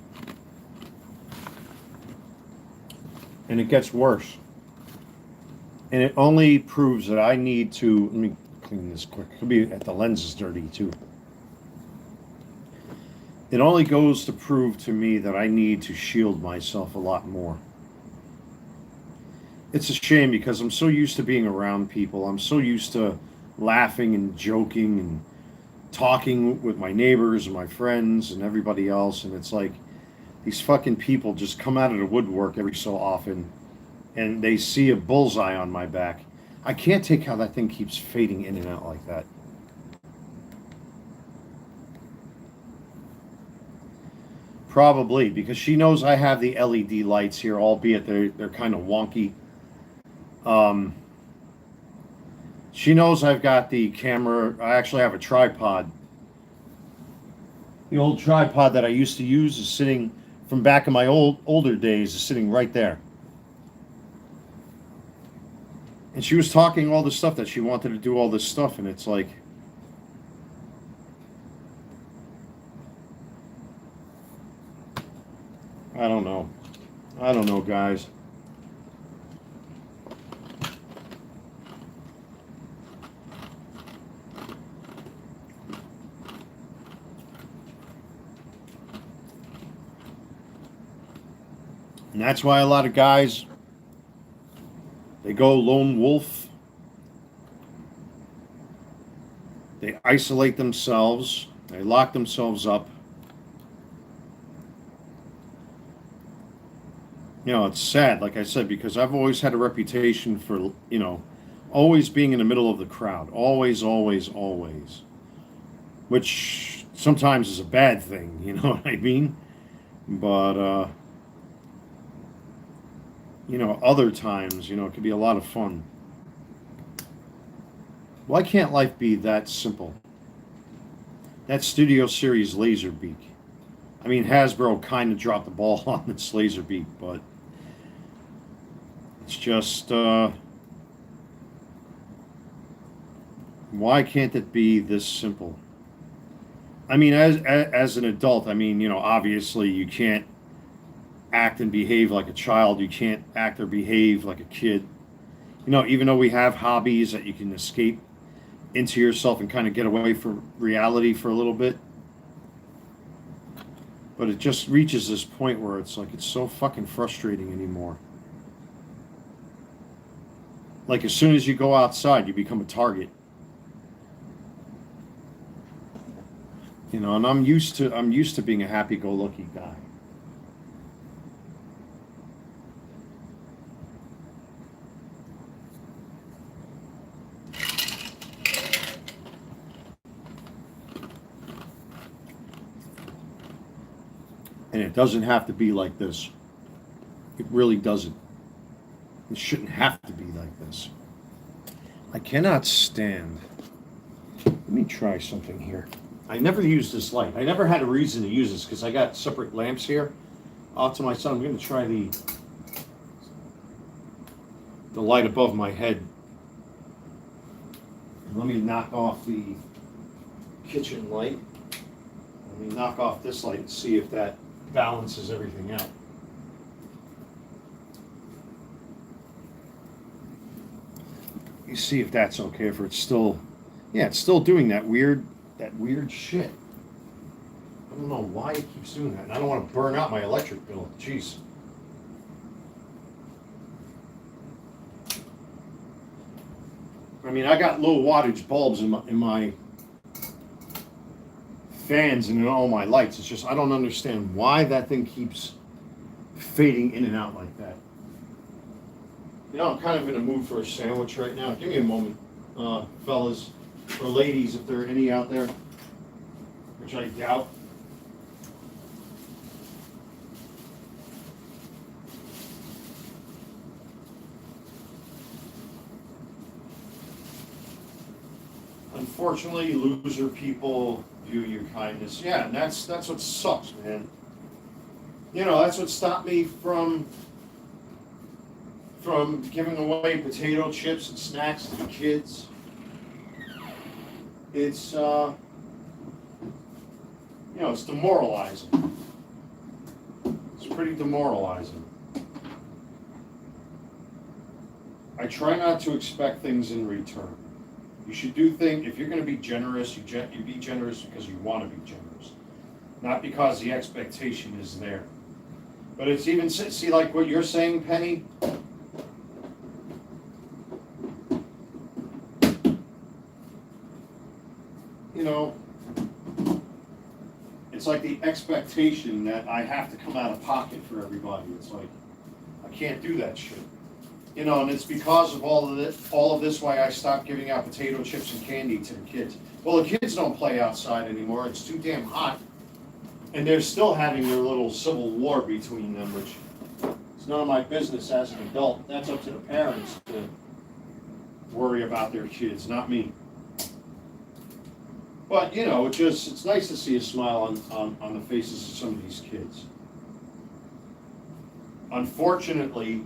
[SPEAKER 1] And it gets worse. And it only proves that I need to, let me clean this quick. Could be that the lens is dirty too. It only goes to prove to me that I need to shield myself a lot more. It's a shame because I'm so used to being around people. I'm so used to laughing and joking and talking with my neighbors and my friends and everybody else, and it's like these fucking people just come out of the woodwork every so often and they see a bullseye on my back. I can't take how that thing keeps fading in and out like that. Probably because she knows I have the LED lights here, albeit they're kind of wonky. She knows I've got the camera. I actually have a tripod. The old tripod that I used to use is sitting from back in my older days is sitting right there. And she was talking all this stuff that she wanted to do all this stuff, and it's like, I don't know. I don't know, guys. And that's why a lot of guys, they go lone wolf. They isolate themselves. They lock themselves up. You know, it's sad, like I said, because I've always had a reputation for, you know, always being in the middle of the crowd. Always, always, always. Which sometimes is a bad thing, you know what I mean? But, you know, other times, you know, it could be a lot of fun. Why can't life be that simple? That Studio Series Laserbeak. I mean, Hasbro kind of dropped the ball on this Laserbeak, but it's just, why can't it be this simple? I mean, as an adult, I mean, you know, obviously you can't act and behave like a child. You can't act or behave like a kid. You know, even though we have hobbies that you can escape into yourself and kind of get away from reality for a little bit. But it just reaches this point where it's like, it's so fucking frustrating anymore. Like as soon as you go outside, you become a target. You know, and I'm used to being a happy-go-lucky guy. And it doesn't have to be like this. It really doesn't. It shouldn't have to be like this. I cannot stand. Let me try something here. I never used this light. I never had a reason to use this because I got separate lamps here. I'll tell my son I'm going to try the light above my head. Let me knock off the kitchen light. Let me knock off this light and see if that balances everything out. You see if that's okay, if it's still, yeah, it's still doing that weird shit. I don't know why it keeps doing that. And I don't want to burn out my electric bill. Jeez. I mean, I got low wattage bulbs in my fans and in all my lights. It's just I don't understand why that thing keeps fading in and out like that. You know, I'm kind of in a mood for a sandwich right now. Give me a moment, fellas or ladies, if there are any out there, which I doubt. Unfortunately, loser people view your kindness. Yeah, and that's what sucks, man. You know, that's what stopped me from giving away potato chips and snacks to the kids. It's you know, it's demoralizing. It's pretty demoralizing. I try not to expect things in return. You should do things, if you're going to be generous, you be generous because you want to be generous, not because the expectation is there. But it's even, see, like what you're saying, Penny. You know, it's like the expectation that I have to come out of pocket for everybody. It's like, I can't do that shit. You know, and it's because of all of this why I stopped giving out potato chips and candy to the kids. Well, the kids don't play outside anymore. It's too damn hot. And they're still having their little civil war between them, which is none of my business as an adult. That's up to the parents to worry about their kids, not me. But, you know, it's nice to see a smile on the faces of some of these kids. Unfortunately,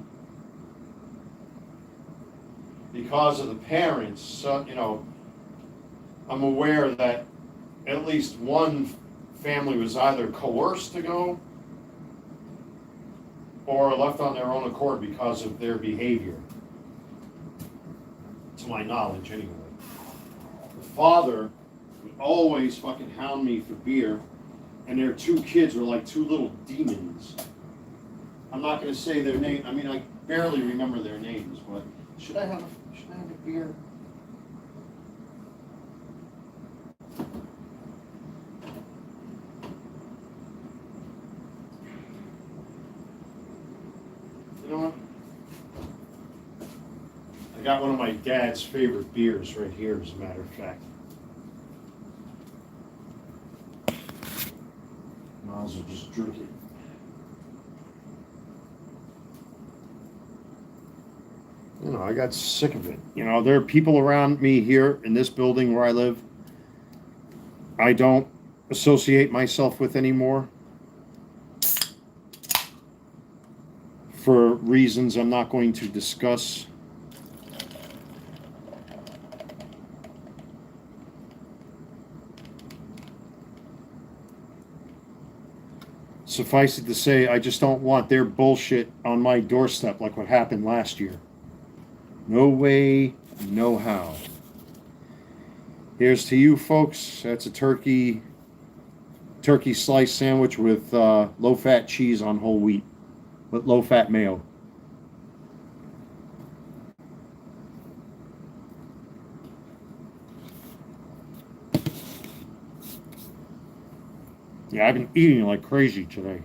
[SPEAKER 1] because of the parents, so, you know, I'm aware that at least one family was either coerced to go or left on their own accord because of their behavior. To my knowledge, anyway. The father would always fucking hound me for beer, and their two kids were like two little demons. I'm not going to say their name. I mean, I barely remember their names, but should I have a beer? You know what? I got one of my dad's favorite beers right here, as a matter of fact. Might as well just drink it. You know, I got sick of it. You know, there are people around me here in this building where I live I don't associate myself with anymore for reasons I'm not going to discuss. Suffice it to say, I just don't want their bullshit on my doorstep like what happened last year. No way, no how. Here's to you folks. That's a turkey slice sandwich with low-fat cheese on whole wheat with low-fat mayo. Yeah, I've been eating like crazy today.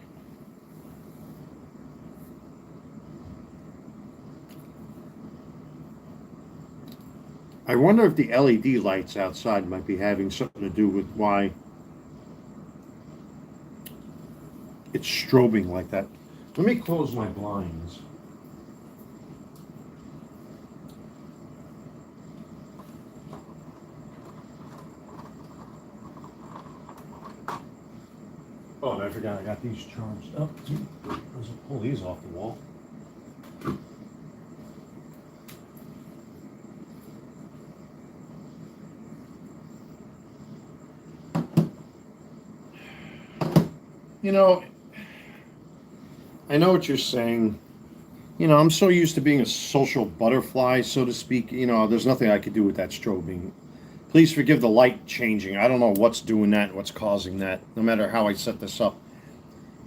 [SPEAKER 1] I wonder if the LED lights outside might be having something to do with why it's strobing like that. Let me close my blinds. I forgot I got these charged up. Let's pull these off the wall. You know, I know what you're saying. You know, I'm so used to being a social butterfly, so to speak. You know, there's nothing I could do with that strobing. Please forgive the light changing. I don't know what's doing that, what's causing that. No matter how I set this up,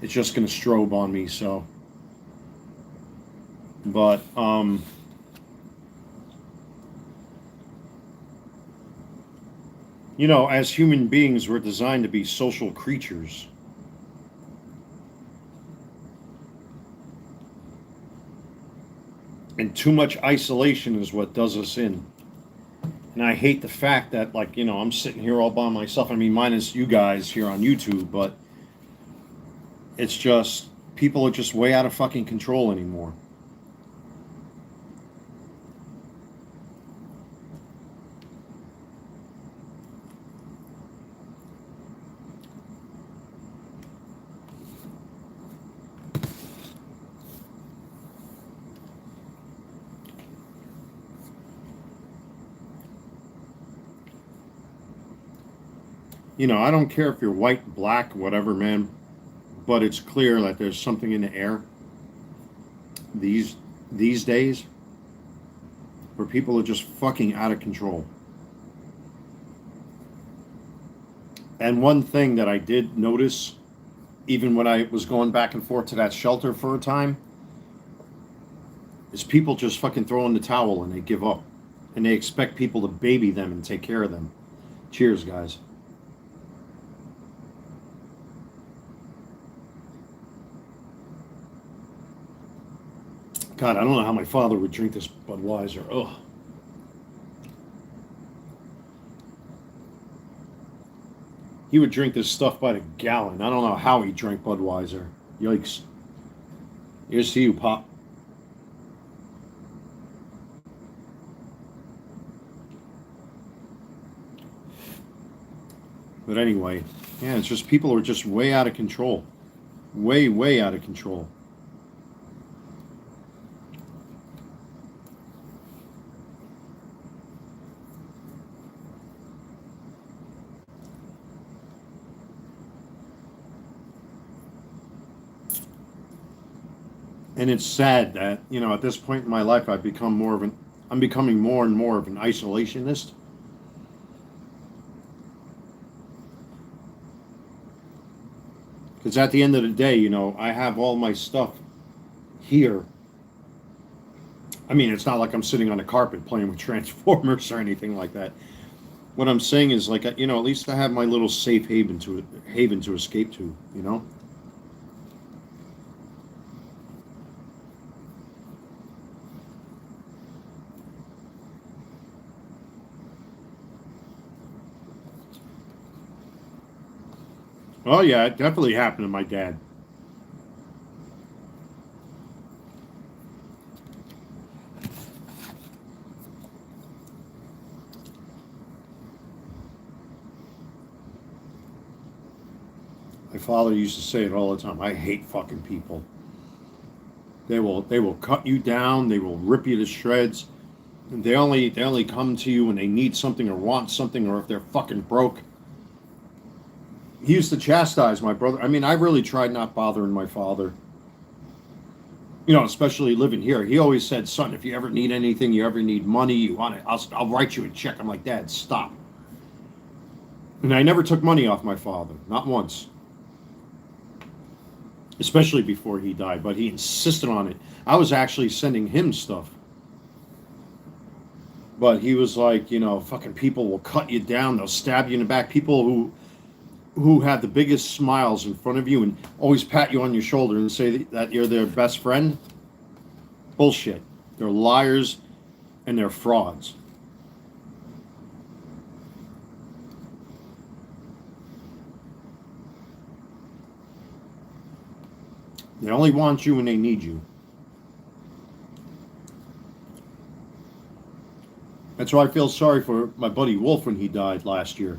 [SPEAKER 1] it's just going to strobe on me, so. But, you know, as human beings, we're designed to be social creatures. And too much isolation is what does us in. And I hate the fact that, like, you know, I'm sitting here all by myself. I mean, minus you guys here on YouTube, but it's just, people are just way out of fucking control anymore. You know, I don't care if you're white, black, whatever, man, but it's clear that there's something in the air these days where people are just fucking out of control. And one thing that I did notice, even when I was going back and forth to that shelter for a time, is people just fucking throw in the towel and they give up. And they expect people to baby them and take care of them. Cheers, guys. God, I don't know how my father would drink this Budweiser. Ugh. He would drink this stuff by the gallon. I don't know how he drank Budweiser. Yikes. Here's to you, Pop. But anyway, yeah, it's just people are just way out of control. Way, way out of control. And it's sad that, you know, at this point in my life, I'm becoming more and more of an isolationist. Because at the end of the day, you know, I have all my stuff here. I mean, it's not like I'm sitting on a carpet playing with Transformers or anything like that. What I'm saying is, like, you know, at least I have my little safe haven to escape to, you know? Oh yeah, it definitely happened to my dad. My father used to say it all the time. I hate fucking people. They will cut you down. They will rip you to shreds. They only come to you when they need something or want something, or if they're fucking broke. He used to chastise my brother. I mean, I really tried not bothering my father. You know, especially living here. He always said, "Son, if you ever need anything, you ever need money, you want it, I'll write you a check." I'm like, "Dad, stop." And I never took money off my father, not once. Especially before he died, but he insisted on it. I was actually sending him stuff. But he was like, you know, fucking people will cut you down, they'll stab you in the back. People who have the biggest smiles in front of you and always pat you on your shoulder and say that you're their best friend. Bullshit. They're liars and they're frauds. They only want you when they need you. That's why I feel sorry for my buddy Wolf when he died last year.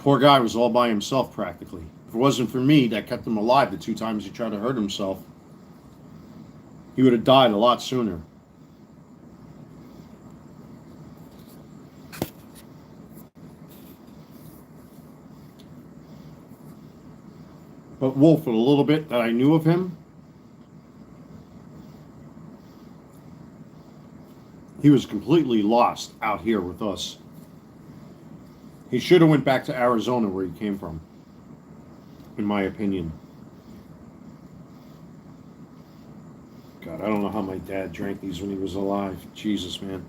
[SPEAKER 1] Poor guy was all by himself practically. If it wasn't for me that kept him alive the 2 times he tried to hurt himself, he would have died a lot sooner. But Wolf, with a little bit that I knew of him, he was completely lost out here with us. He should have went back to Arizona where he came from, in my opinion. God, I don't know how my dad drank these when he was alive. Jesus, man.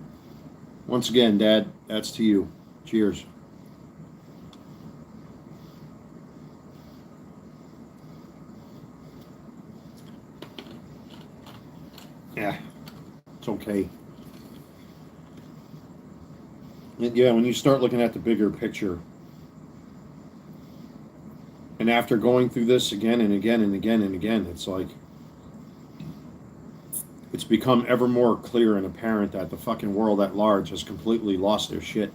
[SPEAKER 1] Once again, Dad, that's to you. Cheers. Yeah, it's okay. Yeah, when you start looking at the bigger picture, and after going through this again and again and again and again, it's like, it's become ever more clear and apparent that the fucking world at large has completely lost their shit.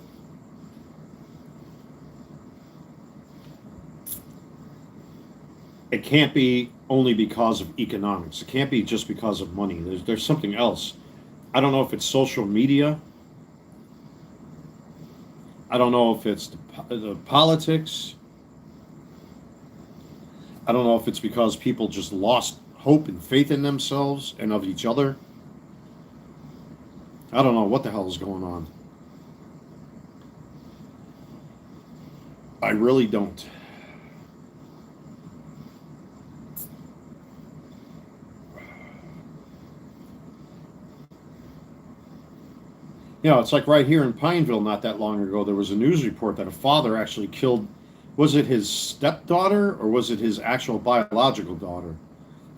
[SPEAKER 1] It can't be only because of economics. It can't be just because of money. There's something else. I don't know if it's social media. I don't know if it's the politics. I don't know if it's because people just lost hope and faith in themselves and of each other. I don't know what the hell is going on. I really don't. You know, it's like right here in Pineville not that long ago, there was a news report that a father actually killed, was it his stepdaughter or was it his actual biological daughter?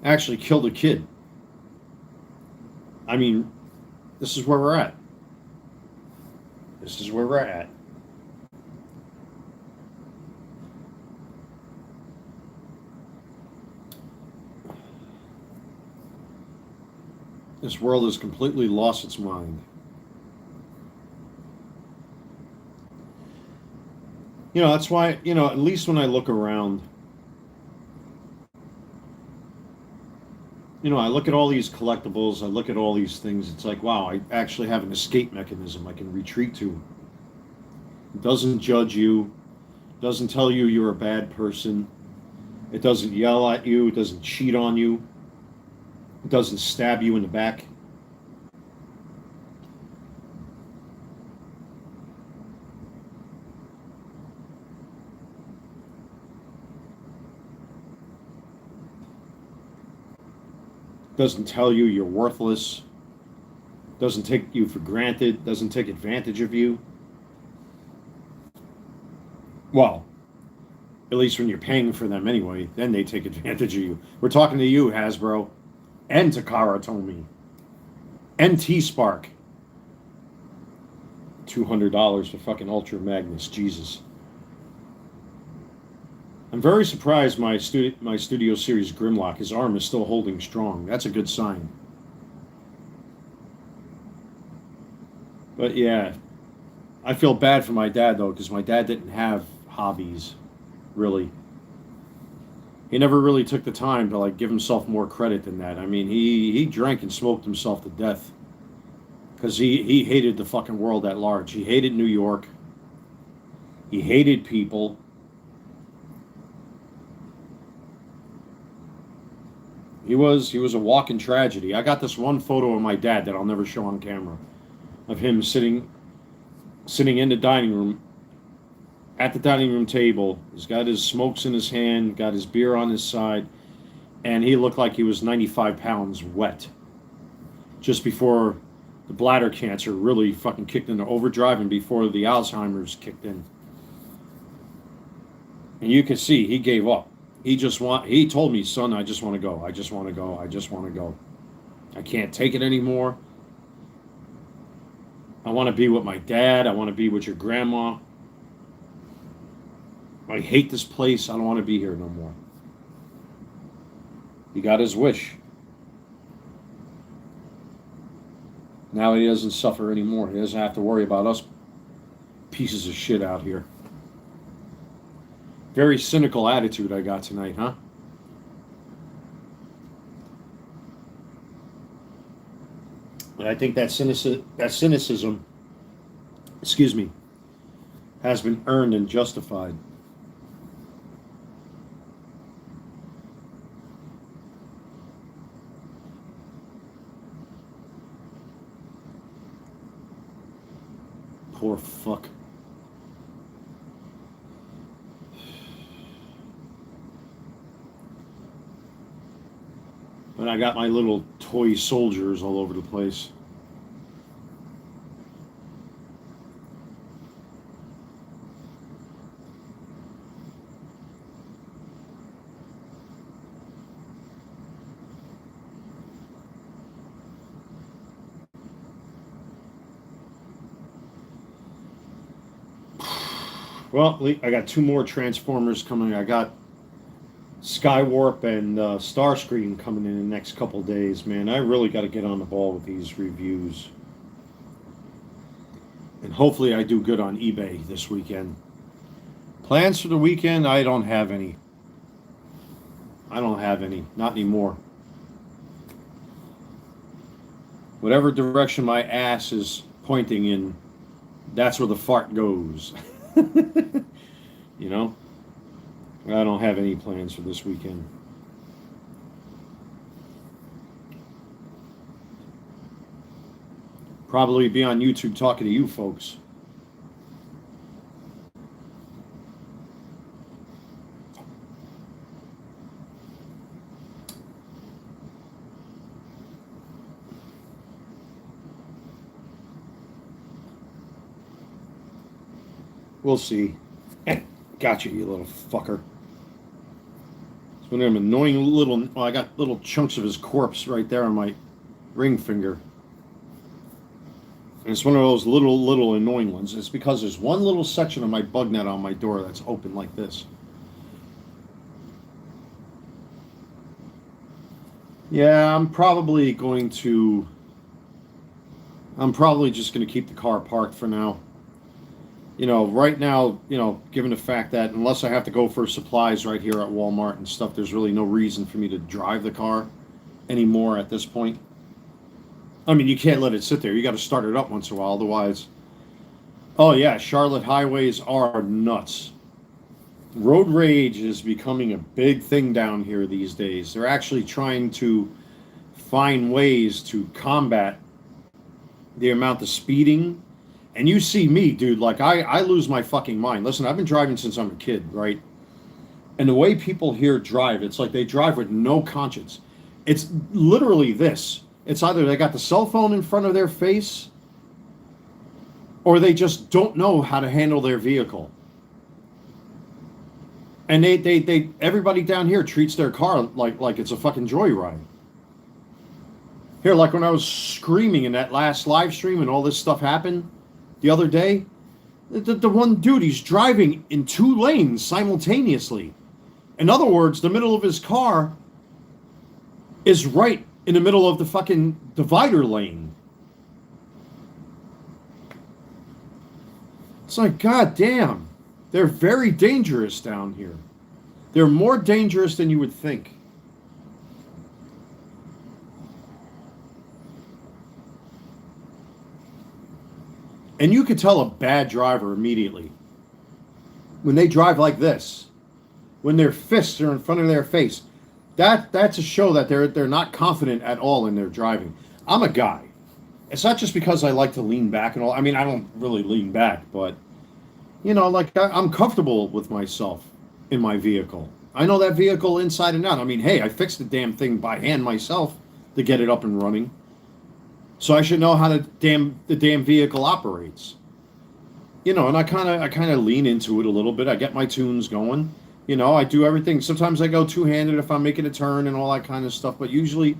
[SPEAKER 1] Actually killed a kid. I mean, this is where we're at. This is where we're at. This world has completely lost its mind. You know, that's why, you know, at least when I look around, you know, I look at all these collectibles, I look at all these things, it's like, wow, I actually have an escape mechanism I can retreat to. It doesn't judge you, doesn't tell you you're a bad person, it doesn't yell at you, it doesn't cheat on you, it doesn't stab you in the back. Doesn't tell you you're worthless, doesn't take you for granted, doesn't take advantage of you. Well, at least when you're paying for them anyway, then they take advantage of you. We're talking to you, Hasbro, and Takara Tomy, and T-Spark. $200 for fucking Ultra Magnus, Jesus. I'm very surprised my Studio Series Grimlock, his arm is still holding strong. That's a good sign. But yeah, I feel bad for my dad though, because my dad didn't have hobbies, really. He never really took the time to like give himself more credit than that. I mean, he drank and smoked himself to death because he hated the fucking world at large. He hated New York. He hated people. He was a walking tragedy. I got this one photo of my dad that I'll never show on camera, of him sitting in the dining room, at the dining room table. He's got his smokes in his hand, got his beer on his side, and he looked like he was 95 pounds wet. Just before the bladder cancer really fucking kicked into overdrive and before the Alzheimer's kicked in. And you can see he gave up. He told me, son, I just want to go. I just want to go. I just want to go. I can't take it anymore. I want to be with my dad. I want to be with your grandma. I hate this place. I don't want to be here no more. He got his wish. Now he doesn't suffer anymore. He doesn't have to worry about us pieces of shit out here. Very cynical attitude I got tonight, huh? But I think that cynicism, excuse me, has been earned and justified. Poor fuck. And I got my little toy soldiers all over the place. Well, I got 2 more Transformers coming. I got Skywarp and Starscream coming in the next couple days, man. I really got to get on the ball with these reviews. And hopefully I do good on eBay this weekend. Plans for the weekend? I don't have any. I don't have any. Not anymore. Whatever direction my ass is pointing in, that's where the fart goes. You know? I don't have any plans for this weekend. Probably be on YouTube talking to you folks. We'll see. Gotcha, you little fucker. It's one of them annoying little... Oh, I got little chunks of his corpse right there on my ring finger. And it's one of those little annoying ones. It's because there's one little section of my bug net on my door that's open like this. Yeah, I'm probably just going to keep the car parked for now. You know, right now, you know, given the fact that unless I have to go for supplies right here at Walmart and stuff, there's really no reason for me to drive the car anymore at this point. I mean, you can't let it sit there. You got to start it up once in a while, otherwise. Oh yeah, Charlotte highways are nuts. Road rage is becoming a big thing down here these days. They're actually trying to find ways to combat the amount of speeding. And you see me, dude, like I lose my fucking mind. Listen, I've been driving since I'm a kid, right? And the way people here drive, it's like they drive with no conscience. It's literally this. It's either they got the cell phone in front of their face or they just don't know how to handle their vehicle. And they everybody down here treats their car like it's a fucking joyride. Here, like when I was screaming in that last live stream and all this stuff happened the other day, the one dude, he's driving in 2 lanes simultaneously. In other words, the middle of his car is right in the middle of the fucking divider lane. It's like, god damn, they're very dangerous down here. They're more dangerous than you would think. And you could tell a bad driver immediately. When they drive like this, when their fists are in front of their face, that's a show that they're not confident at all in their driving. I'm a guy. It's not just because I like to lean back and all. I mean, I don't really lean back, but you know, like I'm comfortable with myself in my vehicle. I know that vehicle inside and out. I mean, hey, I fixed the damn thing by hand myself to get it up and running. So I should know how the damn vehicle operates. You know, and I kind of lean into it a little bit. I get my tunes going. You know, I do everything. Sometimes I go two-handed if I'm making a turn and all that kind of stuff. But usually,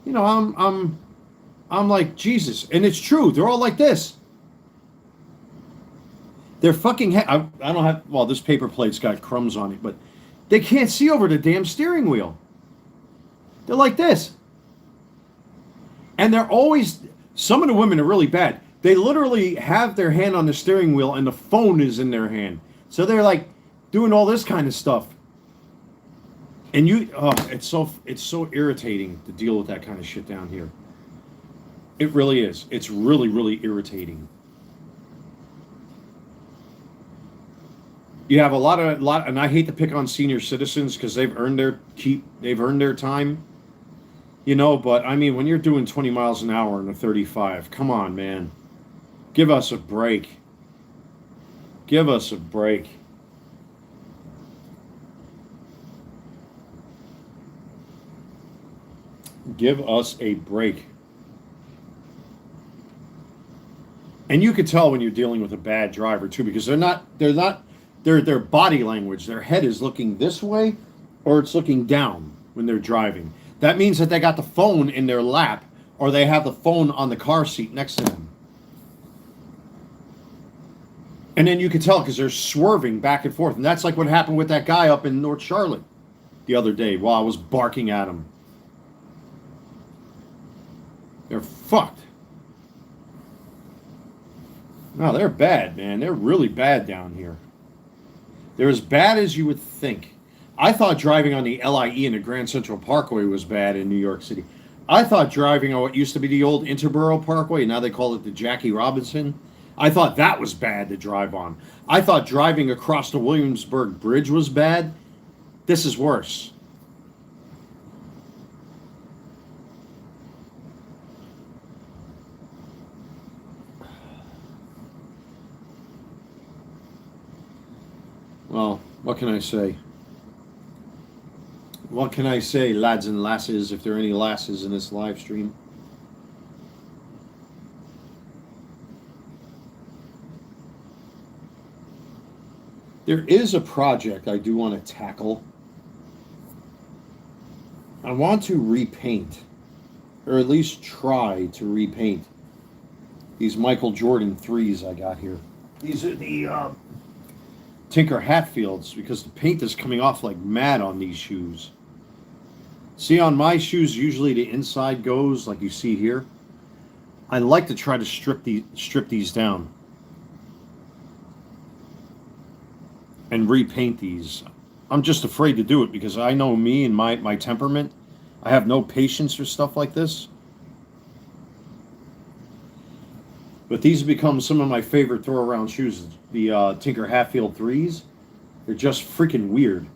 [SPEAKER 1] you know, I'm like Jesus, and it's true. They're all like this. They're fucking. I don't have. Well, this paper plate's got crumbs on it, but they can't see over the damn steering wheel. They're like this. And they're always, some of the women are really bad. They literally have their hand on the steering wheel and the phone is in their hand. So they're like doing all this kind of stuff. And it's so irritating to deal with that kind of shit down here. It really is. It's really, really irritating. You have a lot, and I hate to pick on senior citizens because they've earned their keep, they've earned their time, you know. But I mean, when you're doing 20 miles an hour in a 35, come on, man, give us a break. Give us a break. Give us a break. And you could tell when you're dealing with a bad driver too, because their body language, their head is looking this way or it's looking down when they're driving. That means that they got the phone in their lap or they have the phone on the car seat next to them. And then you can tell because they're swerving back and forth. And that's like what happened with that guy up in North Charlotte the other day while I was barking at him. They're fucked. No, they're bad, man. They're really bad down here. They're as bad as you would think. I thought driving on the LIE and the Grand Central Parkway was bad in New York City. I thought driving on what used to be the old Interborough Parkway, now they call it the Jackie Robinson, I thought that was bad to drive on. I thought driving across the Williamsburg Bridge was bad. This is worse. Well, what can I say? What can I say, lads and lasses, if there are any lasses in this live stream? There is a project I do want to tackle. I want to repaint, or at least try to repaint, these Michael Jordan 3s I got here. These are the Tinker Hatfields, because the paint is coming off like mad on these shoes. See, on my shoes, usually the inside goes like you see here. I like to try to strip these down and repaint these. I'm just afraid to do it because I know me and my temperament. I have no patience for stuff like this. But these have become some of my favorite throw-around shoes. The Tinker Hatfield 3s. They're just freaking weird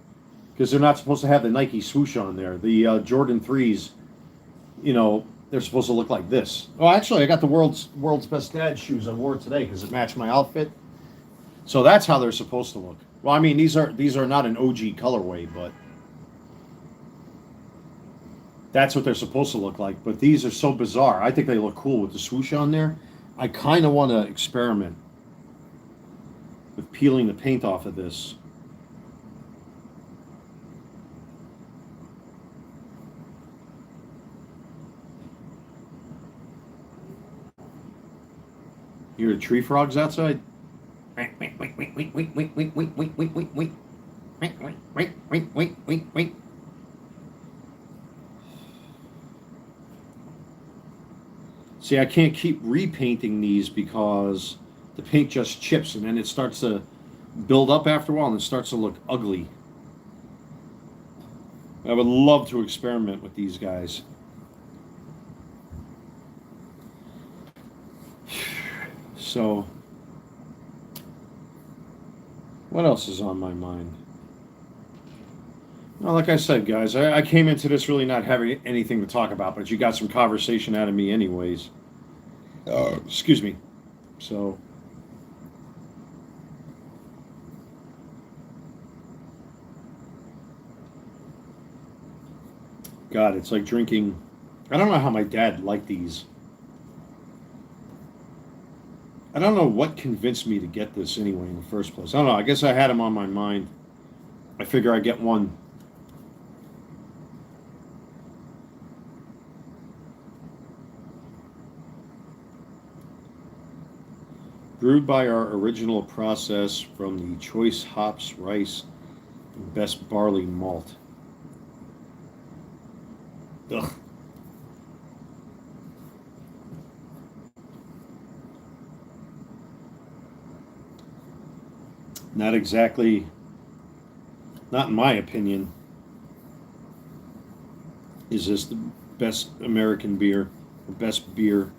[SPEAKER 1] because they're not supposed to have the Nike swoosh on there. The Jordan 3s, you know, they're supposed to look like this. Oh, actually, I got the world's best dad shoes I wore today because it matched my outfit. So that's how they're supposed to look. Well, I mean, these are not an OG colorway, but that's what they're supposed to look like. But these are so bizarre. I think they look cool with the swoosh on there. I kind of want to experiment with peeling the paint off of this. You hear the tree frogs outside? See, I can't keep repainting these because the paint just chips and then it starts to build up after a while and it starts to look ugly. I would love to experiment with these guys. So, what else is on my mind? Well, like I said, guys, I came into this really not having anything to talk about, but you got some conversation out of me anyways. Excuse me. So, God, it's like drinking. I don't know how my dad liked these. I don't know what convinced me to get this anyway in the first place. I don't know. I guess I had them on my mind. I figure I'd get one. Brewed by our original process from the choice hops, rice, and best barley malt. Ugh. Not exactly not in my opinion, is this the best American beer, the best beer.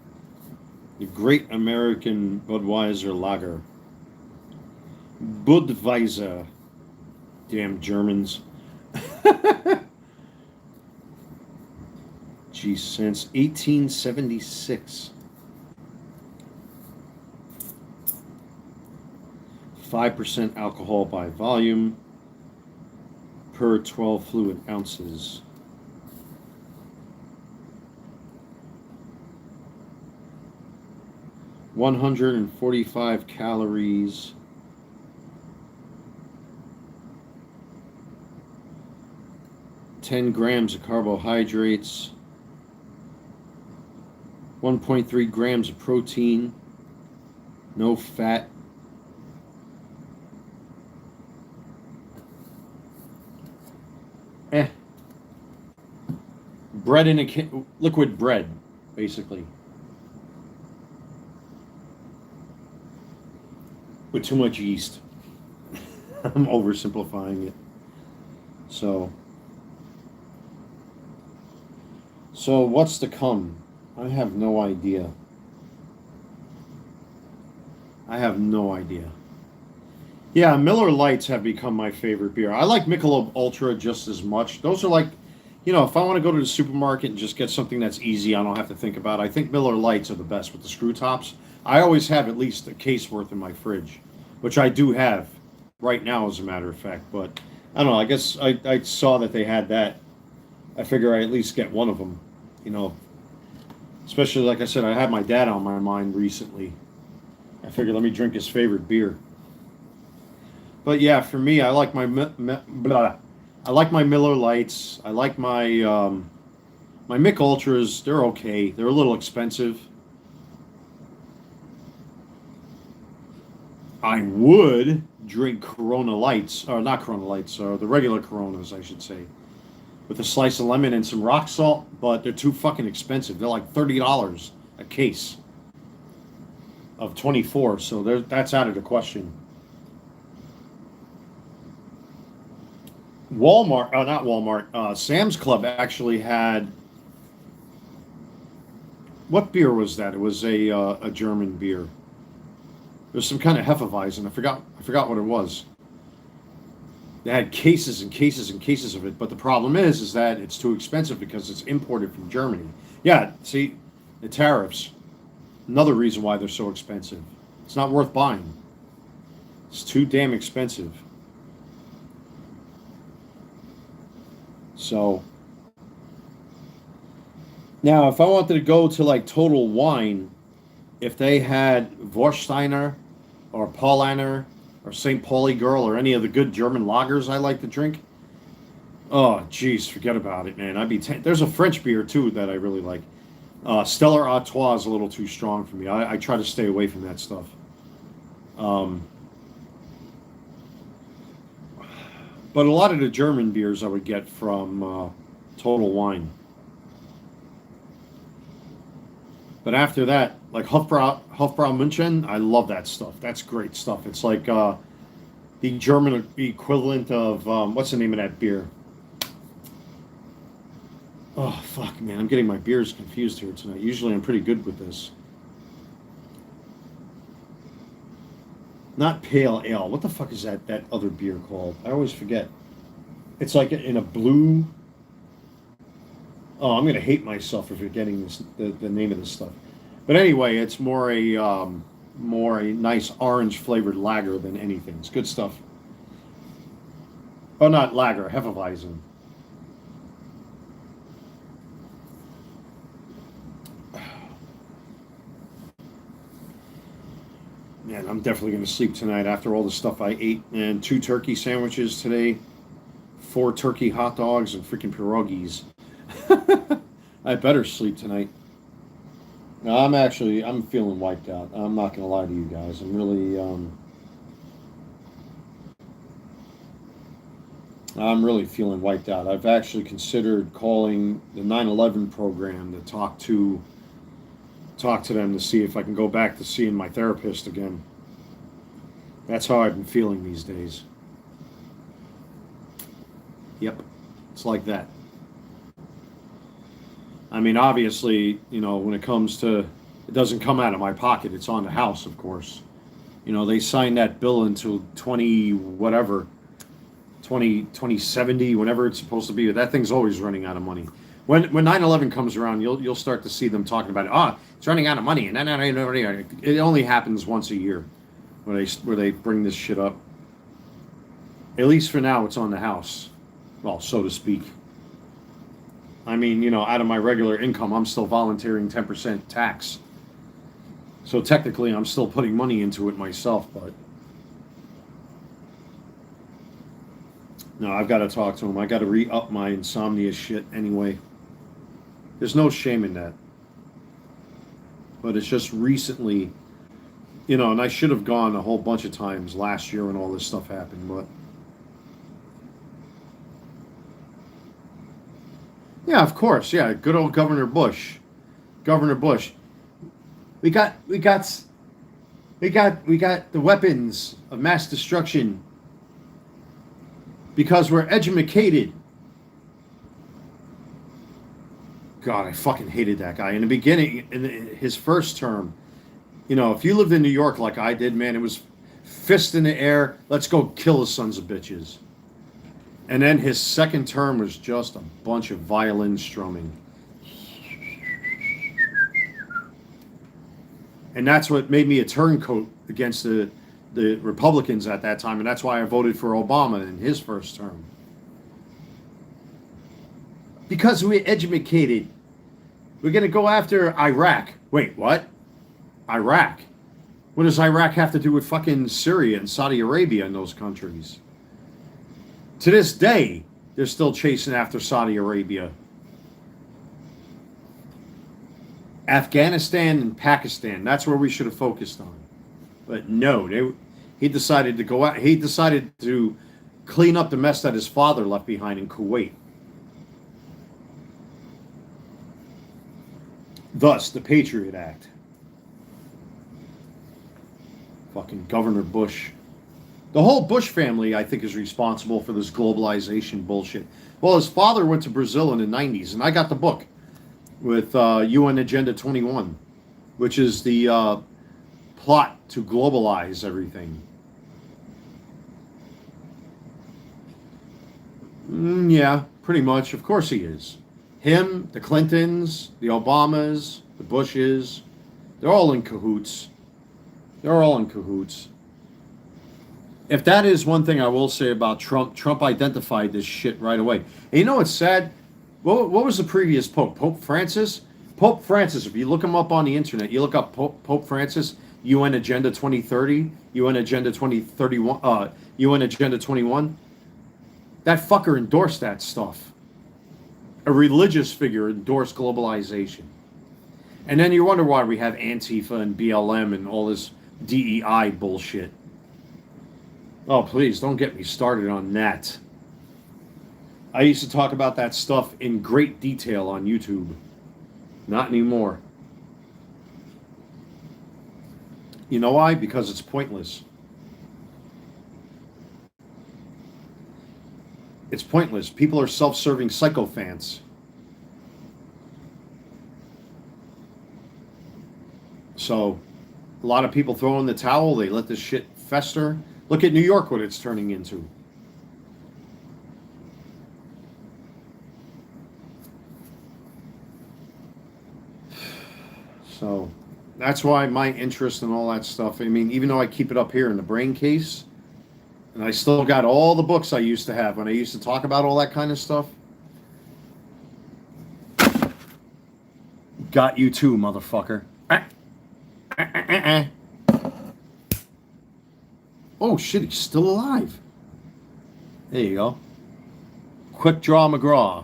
[SPEAKER 1] The Great American Budweiser Lager. Budweiser. Damn Germans. Geez, since 1876. 5% alcohol by volume per 12 fluid ounces. $145 calories. $10 of carbohydrates. 1.3 grams of protein. No fat. Bread in a liquid bread, basically. With too much yeast. I'm oversimplifying it. So what's to come? I have no idea. Yeah, Miller Lights have become my favorite beer. I like Michelob Ultra just as much. Those are like, if I want to go to the supermarket and just get something that's easy, I don't have to think about it. I think Miller Lights are the best with the screw tops. I always have at least a case worth in my fridge, which I do have right now, as a matter of fact. But I don't know. I guess I saw that they had that. I figure I at least get one of them, Especially, like I said, I had my dad on my mind recently. I figured let me drink his favorite beer. But yeah, for me, I like my I like my Miller Lights. I like my my Mick Ultras. They're okay. They're a little expensive. I would drink Corona Lights, or not Corona Lights, or the regular Coronas, I should say, with a slice of lemon and some rock salt, but they're too fucking expensive. They're like $30 a case of 24, so that's out of the question. Sam's Club actually had, what beer was that? It was a German beer. It was some kind of Hefeweizen. I forgot what it was. They had cases and cases and cases of it, but the problem is that it's too expensive because it's imported from Germany. Yeah, see, the tariffs. Another reason why they're so expensive. It's not worth buying. It's too damn expensive. So, now if I wanted to go to like Total Wine, if they had Vorsteiner or Paulaner or St. Pauli Girl or any of the good German lagers I like to drink, oh, geez, forget about it, man. There's a French beer, too, that I really like. Stella Artois is a little too strong for me. I try to stay away from that stuff. But a lot of the German beers I would get from Total Wine. But after that, like Hofbrau München, I love that stuff. That's great stuff. It's like the German equivalent of, what's the name of that beer? Oh, fuck, man. I'm getting my beers confused here tonight. Usually I'm pretty good with this. Not pale ale. What the fuck is that other beer called? I always forget. It's like in a blue... Oh, I'm going to hate myself for forgetting the name of this stuff. But anyway, it's more a nice orange flavored lager than anything. It's good stuff. Oh, not lager, Hefeweizen. Man, I'm definitely going to sleep tonight after all the stuff I ate. And 2 turkey sandwiches today, 4 turkey hot dogs, and freaking pierogies. I better sleep tonight. No, I'm feeling wiped out. I'm not going to lie to you guys. I'm really feeling wiped out. I've actually considered calling the 9/11 program to talk to them to see if I can go back to seeing my therapist again. That's how I've been feeling these days. Yep, it's like that. I mean, obviously, you know, when it comes to, it doesn't come out of my pocket. It's on the house, of course. You know, they signed that bill until 20 whatever, 2070, whenever it's supposed to be. That thing's always running out of money. When 9/11 comes around, you'll start to see them talking about it. Ah, it's running out of money, and then it only happens once a year where they bring this shit up. At least for now, it's on the house, well, so to speak. I mean, you know, out of my regular income, I'm still volunteering 10% tax. So technically, I'm still putting money into it myself, but no, I've got to talk to him. I got to re-up my insomnia shit anyway. There's no shame in that. But it's just recently, you know, and I should have gone a whole bunch of times last year when all this stuff happened, but yeah, of course, yeah, good old Governor Bush. Governor Bush. We got the weapons of mass destruction because we're educated. God, I fucking hated that guy. In the beginning, in his first term, you know, if you lived in New York like I did, man, it was fist in the air, let's go kill the sons of bitches. And then his second term was just a bunch of violin strumming. And that's what made me a turncoat against the Republicans at that time. And that's why I voted for Obama in his first term. Because we're educated. We're going to go after Iraq. Wait, what? Iraq? What does Iraq have to do with fucking Syria and Saudi Arabia and those countries? To this day, they're still chasing after Saudi Arabia. Afghanistan and Pakistan, that's where we should have focused on. But no, he decided to go out. He decided to clean up the mess that his father left behind in Kuwait. Thus, the Patriot Act. Fucking Governor Bush. The whole Bush family, I think, is responsible for this globalization bullshit. Well, his father went to Brazil in the 90s, and I got the book with UN Agenda 21, which is the plot to globalize everything. Yeah, pretty much. Of course he is. Him, the Clintons, the Obamas, the Bushes, they're all in cahoots. They're all in cahoots. If that is one thing I will say about Trump, Trump identified this shit right away. And you know what's sad? What was the previous Pope? Pope Francis? Pope Francis, if you look him up on the internet, you look up Pope Francis, UN Agenda 2030, UN Agenda 2031, UN Agenda 21, that fucker endorsed that stuff. A religious figure endorsed globalization. And then you wonder why we have Antifa and BLM and all this DEI bullshit. Oh, please, don't get me started on that. I used to talk about that stuff in great detail on YouTube. Not anymore. You know why? Because it's pointless. It's pointless. People are self-serving sycophants. So, a lot of people throw in the towel. They let this shit fester. Look at New York, what it's turning into. So, that's why my interest in all that stuff, I mean, even though I keep it up here in the brain case, and I still got all the books I used to have when I used to talk about all that kind of stuff. Got you too, motherfucker. Oh shit, he's still alive. There you go. Quick Draw McGraw.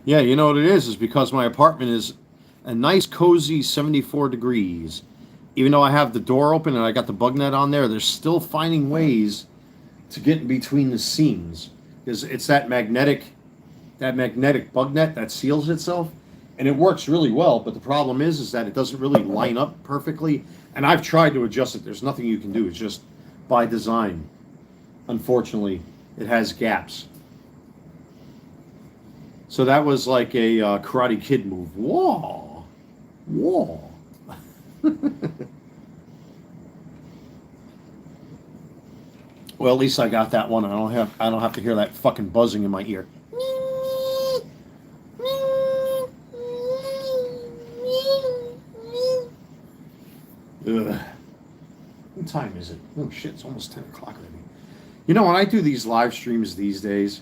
[SPEAKER 1] Yeah, you know what it is because my apartment is a nice cozy 74 degrees. Even though I have the door open and I got the bug net on there, they're still finding ways to get in between the seams. Because it's that magnetic bug net that seals itself. And it works really well, but the problem is that it doesn't really line up perfectly And I've tried to adjust it. There's nothing you can do. It's just by design. Unfortunately, it has gaps. So that was like a Karate Kid move. Whoa, whoa. Well, at least I got that one. I don't have to hear that fucking buzzing in my ear. Ugh. What time is it? Oh shit, it's almost 10 o'clock already. You know, when I do these live streams these days,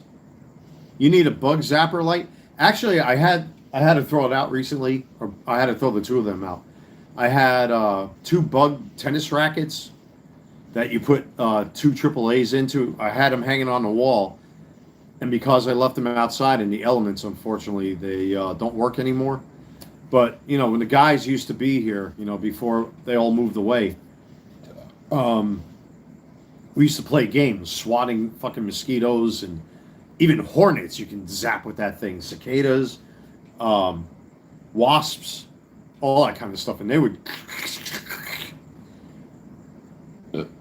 [SPEAKER 1] you need a bug zapper light. Actually, I had to throw it out recently, or I had to throw the two of them out. I had 2 bug tennis rackets that you put 2 AAAs into. I had them hanging on the wall, and because I left them outside in the elements, unfortunately, they don't work anymore. But, you know, when the guys used to be here, you know, before they all moved away, we used to play games, swatting fucking mosquitoes and even hornets you can zap with that thing, cicadas, wasps, all that kind of stuff. And they would,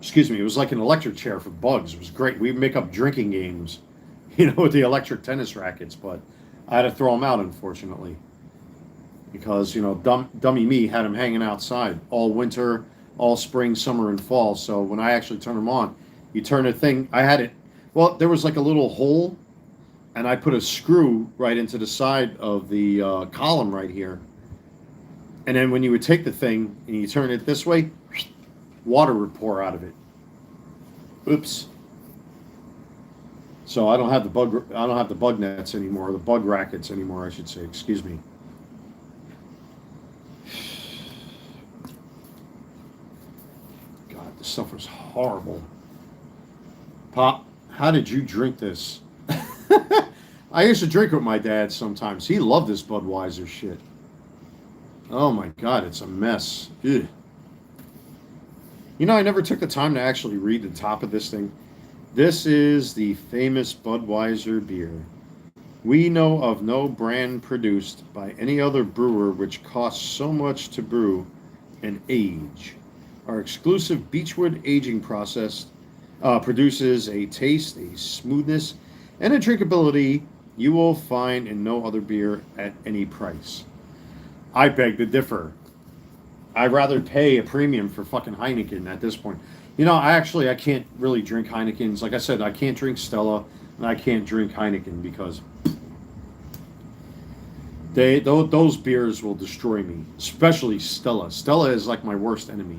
[SPEAKER 1] excuse me, it was like an electric chair for bugs. It was great. We'd make up drinking games, you know, with the electric tennis rackets, but I had to throw them out, unfortunately. Because, you know, dummy me had them hanging outside all winter, all spring, summer, and fall. So when I actually turn them on, you turn the thing, I had it, well, there was like a little hole, and I put a screw right into the side of the column right here. And then when you would take the thing and you turn it this way, water would pour out of it. Oops. So I don't have the bug nets anymore, the bug rackets anymore, I should say. Excuse me. God, this stuff was horrible. Pop, how did you drink this? I used to drink with my dad sometimes. He loved this Budweiser shit. Oh my God, it's a mess. Ugh. You know, I never took the time to actually read the top of this thing. This is the famous Budweiser beer. We know of no brand produced by any other brewer which costs so much to brew and age. Our exclusive Beechwood aging process produces a taste, a smoothness, and a drinkability you will find in no other beer at any price. I beg to differ. I'd rather pay a premium for fucking Heineken at this point. You know, I can't really drink Heinekens. Like I said, I can't drink Stella, and I can't drink Heineken because those beers will destroy me. Especially Stella. Stella is like my worst enemy.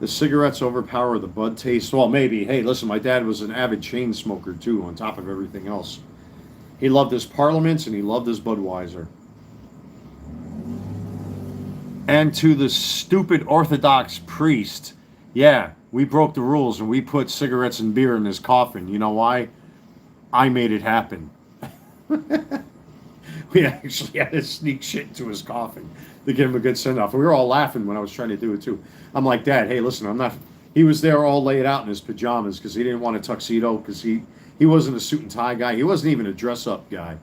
[SPEAKER 1] The cigarettes overpower the Bud taste. Well, maybe. Hey, listen, my dad was an avid chain smoker too, on top of everything else. He loved his Parliaments and he loved his Budweiser. And to the stupid Orthodox priest, yeah, we broke the rules and we put cigarettes and beer in his coffin. You know why? I made it happen. We actually had to sneak shit into his coffin to give him a good send-off. And we were all laughing when I was trying to do it too. I'm like, Dad, hey, listen, I'm not... He was there all laid out in his pajamas because he didn't want a tuxedo because he wasn't a suit and tie guy. He wasn't even a dress-up guy.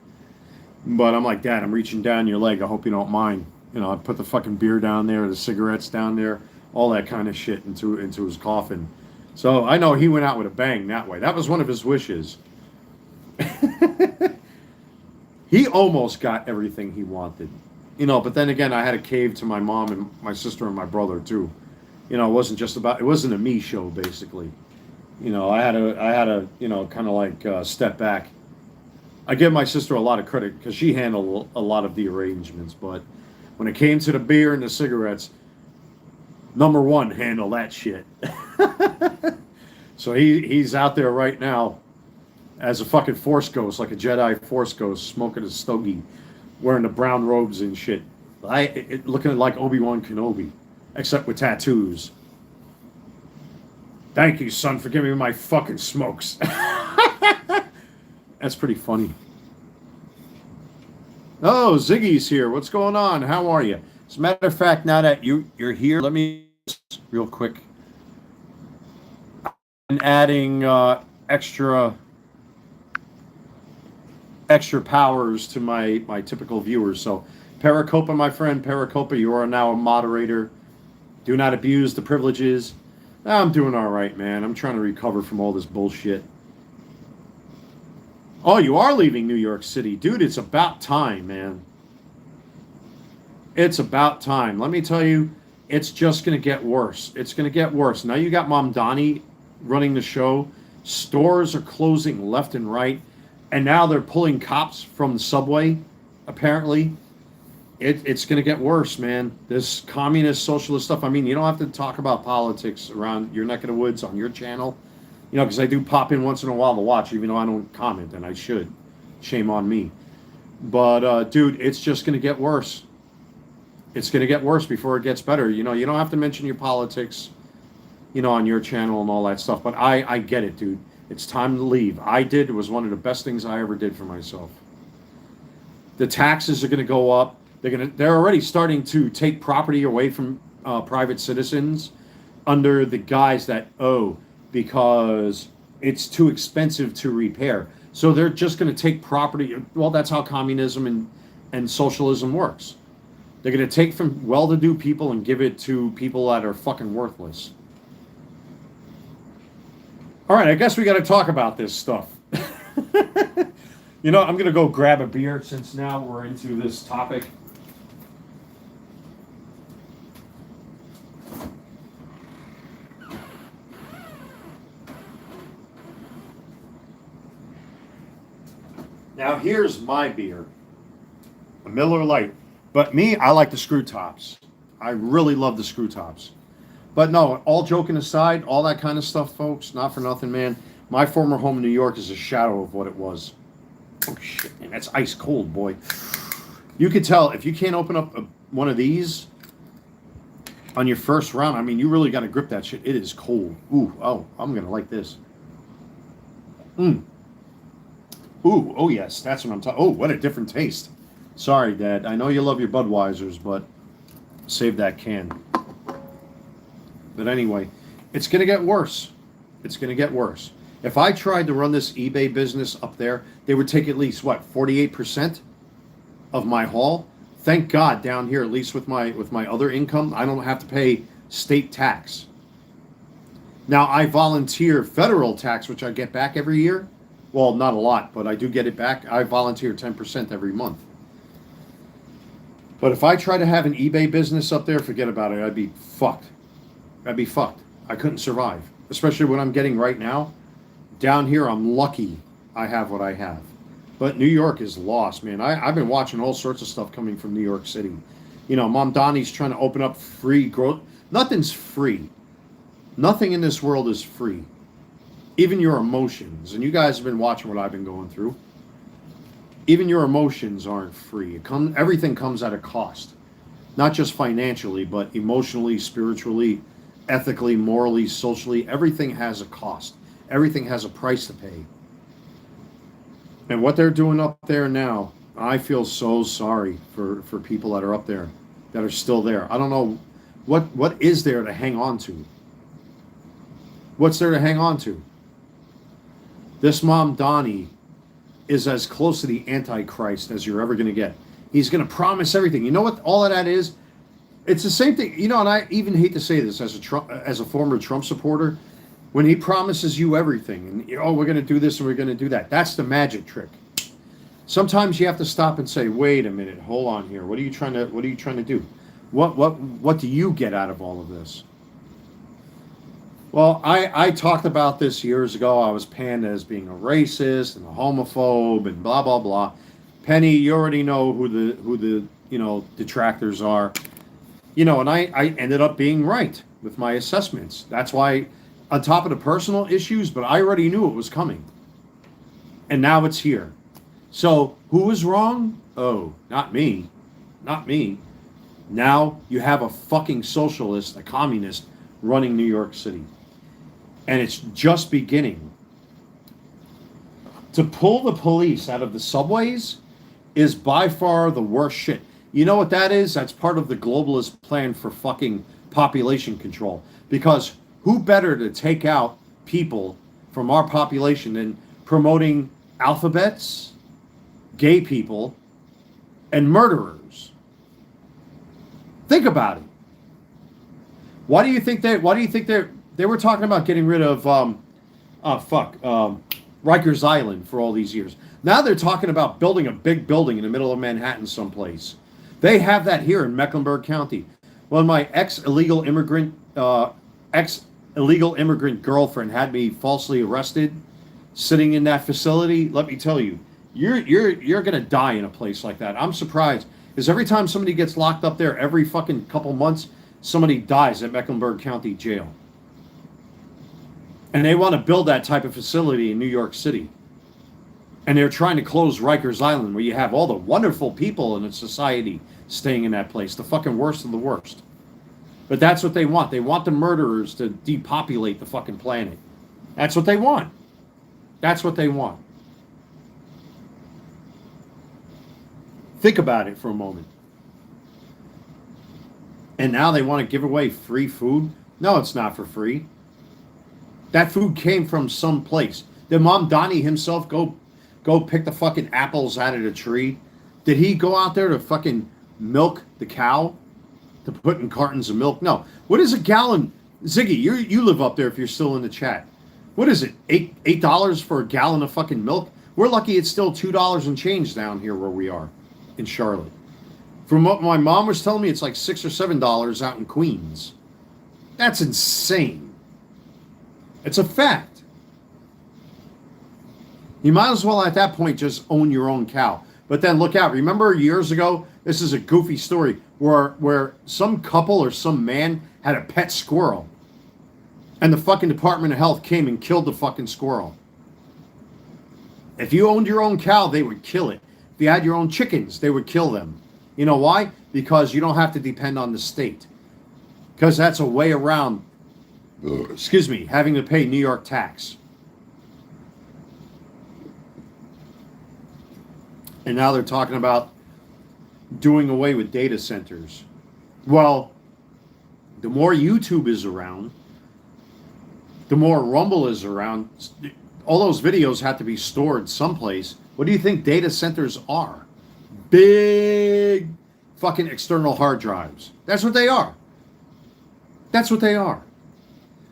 [SPEAKER 1] But I'm like, Dad, I'm reaching down your leg. I hope you don't mind. You know, I put the fucking beer down there, the cigarettes down there, all that kind of shit into his coffin. So I know he went out with a bang that way. That was one of his wishes. He almost got everything he wanted. You know, but then again, I had to cave to my mom and my sister and my brother too. You know, it wasn't a me show, basically. You know, I had to, you know, kind of like step back. I give my sister a lot of credit because she handled a lot of the arrangements, but when it came to the beer and the cigarettes, number one, handle that shit. So he's out there right now as a fucking Force Ghost, like a Jedi Force Ghost, smoking a stogie, wearing the brown robes and shit. Looking like Obi-Wan Kenobi, except with tattoos. Thank you, son, for giving me my fucking smokes. That's pretty funny. Oh, Ziggy's here. What's going on? How are you? As a matter of fact, now that you're here, let me real quick. I'm adding extra powers to my typical viewers. So, Paracopa, my friend, Paracopa, you are now a moderator. Do not abuse the privileges. I'm doing all right, man. I'm trying to recover from all this bullshit. Oh, you are leaving New York City. Dude, it's about time, man. It's about time. Let me tell you, it's just going to get worse. It's going to get worse. Now you got Mom Donnie running the show. Stores are closing left and right. And now they're pulling cops from the subway, apparently. It's going to get worse, man. This communist, socialist stuff. I mean, you don't have to talk about politics around your neck of the woods on your channel. You know, because I do pop in once in a while to watch, even though I don't comment, and I should. Shame on me. But, dude, it's just going to get worse. It's going to get worse before it gets better. You know, you don't have to mention your politics, you know, on your channel and all that stuff. But I get it, dude. It's time to leave. It was one of the best things I ever did for myself. The taxes are going to go up. They're already starting to take property away from private citizens under the guise that, because it's too expensive to repair. So they're just going to take property. Well, that's how communism and socialism works. They're going to take from well-to-do people and give it to people that are fucking worthless. All right, I guess we got to talk about this stuff. You know, I'm going to go grab a beer since now we're into this topic. Now, here's my beer, a Miller Lite. But me, I like the screw tops. I really love the screw tops. But no, all joking aside, all that kind of stuff, folks, not for nothing, man. My former home in New York is a shadow of what it was. Oh, shit, man, that's ice cold, boy. You could tell, if you can't open up one of these on your first round, I mean, you really got to grip that shit. It is cold. Ooh, oh, I'm going to like this. Ooh, oh, yes, that's what I'm talking. Oh, what a different taste. Sorry, Dad. I know you love your Budweisers, but save that can. But anyway, it's going to get worse. It's going to get worse. If I tried to run this eBay business up there, they would take at least, 48% of my haul? Thank God down here, at least with my other income, I don't have to pay state tax. Now, I volunteer federal tax, which I get back every year. Well, not a lot, but I do get it back. I volunteer 10% every month. But if I try to have an eBay business up there, forget about it. I'd be fucked. I couldn't survive. Especially what I'm getting right now. Down here, I'm lucky I have what I have. But New York is lost, man. I've been watching all sorts of stuff coming from New York City. You know, Mom Donnie's trying to open up free growth. Nothing's free. Nothing in this world is free. Even your emotions. And you guys have been watching what I've been going through. Even your emotions aren't free. Everything comes at a cost. Not just financially, but emotionally, spiritually, ethically, morally, socially. Everything has a cost. Everything has a price to pay. And what they're doing up there now, I feel so sorry for people that are up there, that are still there. I don't know, what is there to hang on to? What's there to hang on to? This Mom Donnie is as close to the Antichrist as you're ever going to get. He's going to promise everything. You know what all of that is? It's the same thing. You know, and I even hate to say this as a former Trump supporter, when he promises you everything, and we're going to do this and we're going to do that. That's the magic trick. Sometimes you have to stop and say, wait a minute, hold on here. What are you trying to do? What do you get out of all of this? Well, I talked about this years ago. I was panned as being a racist and a homophobe and blah blah blah. Penny, you already know who the detractors are. You know, and I ended up being right with my assessments. That's why, on top of the personal issues, but I already knew it was coming. And now it's here. So, who was wrong? Oh, not me. Not me. Now you have a fucking socialist, a communist, running New York City. And it's just beginning. To pull the police out of the subways is by far the worst shit. You know what that is? That's part of the globalist plan for fucking population control. Because who better to take out people from our population than promoting alphabets, gay people, and murderers? Think about it. Why do you think they were talking about getting rid of Rikers Island for all these years? Now they're talking about building a big building in the middle of Manhattan someplace. They have that here in Mecklenburg County. When my ex-illegal immigrant girlfriend had me falsely arrested, sitting in that facility, let me tell you, you're gonna die in a place like that. I'm surprised because every time somebody gets locked up there, every fucking couple months, somebody dies at Mecklenburg County Jail. And they want to build that type of facility in New York City. And they're trying to close Rikers Island, where you have all the wonderful people in a society staying in that place, the fucking worst of the worst. But that's what they want. They want the murderers to depopulate the fucking planet. That's what they want. That's what they want. Think about it for a moment. And now they want to give away free food? No, it's not for free. That food came from some place. Did Mom Donnie himself go pick the fucking apples out of the tree? Did he go out there to fucking milk the cow to put in cartons of milk? No. What is a gallon? Ziggy, you live up there if you're still in the chat. What is it? $8 for a gallon of fucking milk? We're lucky it's still $2 and change down here where we are in Charlotte. From what my mom was telling me, it's like $6 or $7 out in Queens. That's insane. It's a fact. You might as well at that point just own your own cow. But then look out. Remember years ago, this is a goofy story, where some couple or some man had a pet squirrel. And the fucking Department of Health came and killed the fucking squirrel. If you owned your own cow, they would kill it. If you had your own chickens, they would kill them. You know why? Because you don't have to depend on the state. Because that's a way around, having to pay New York tax. And now they're talking about doing away with data centers. Well, the more YouTube is around, the more Rumble is around. All those videos have to be stored someplace. What do you think data centers are? Big fucking external hard drives. That's what they are. That's what they are.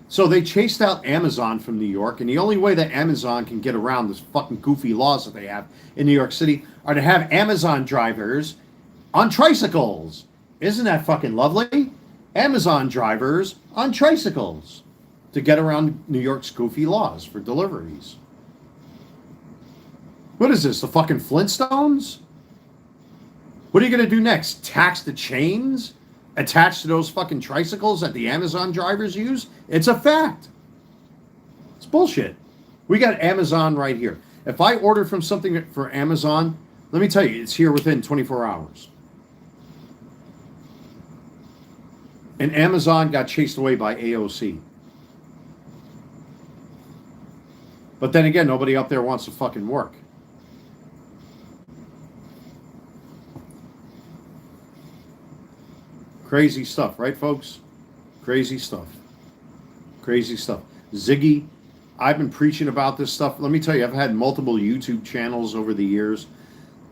[SPEAKER 1] So they chased out Amazon from New York, and the only way that Amazon can get around this fucking goofy laws that they have in New York City are to have Amazon drivers on tricycles. Isn't that fucking lovely? Amazon drivers on tricycles to get around New York's goofy laws for deliveries. What is this, the fucking Flintstones? What are you going to do next? Tax the chains attached to those fucking tricycles that the Amazon drivers use? It's a fact. It's bullshit. We got Amazon right here. If I order from something for Amazon, let me tell you, it's here within 24 hours. And Amazon got chased away by AOC. But then again, nobody up there wants to fucking work. Crazy stuff, right, folks? Crazy stuff. Crazy stuff. Ziggy, I've been preaching about this stuff. Let me tell you, I've had multiple YouTube channels over the years.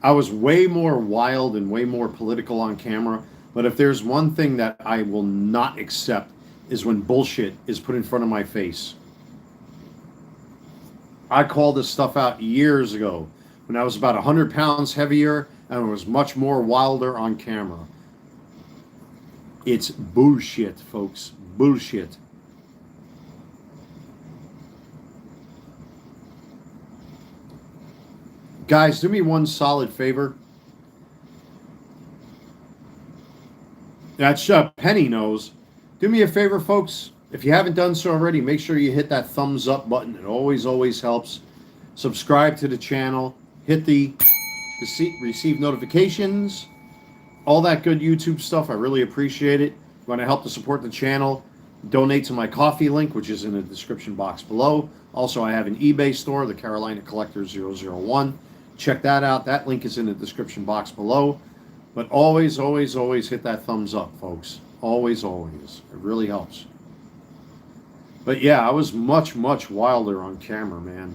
[SPEAKER 1] I was way more wild and way more political on camera. But if there's one thing that I will not accept is when bullshit is put in front of my face. I called this stuff out years ago when I was about 100 pounds heavier and was much more wilder on camera. It's bullshit, folks. Bullshit. Guys, do me one solid favor. That's Penny knows. Do me a favor, folks. If you haven't done so already, make sure you hit that thumbs up button. It always, always helps. Subscribe to the channel. Hit the receive notifications. All that good YouTube stuff. I really appreciate it. You want to help to support the channel, donate to my coffee link, which is in the description box below. Also, I have an eBay store, the Carolina Collector 001. Check that out. That link is in the description box below. But always, always, always hit that thumbs up, folks. Always, always. It really helps. But yeah, I was much, much wilder on camera, man.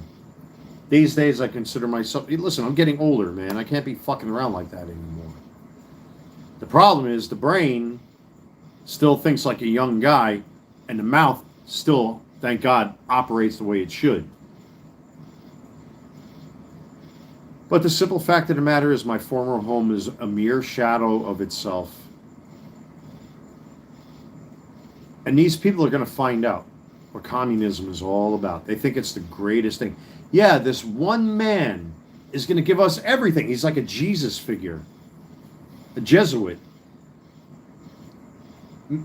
[SPEAKER 1] These days, I consider myself... Listen, I'm getting older, man. I can't be fucking around like that anymore. The problem is the brain still thinks like a young guy, and the mouth still, thank God, operates the way it should. But the simple fact of the matter is my former home is a mere shadow of itself. And these people are going to find out what communism is all about. They think it's the greatest thing. Yeah, this one man is going to give us everything. He's like a Jesus figure, a Jesuit.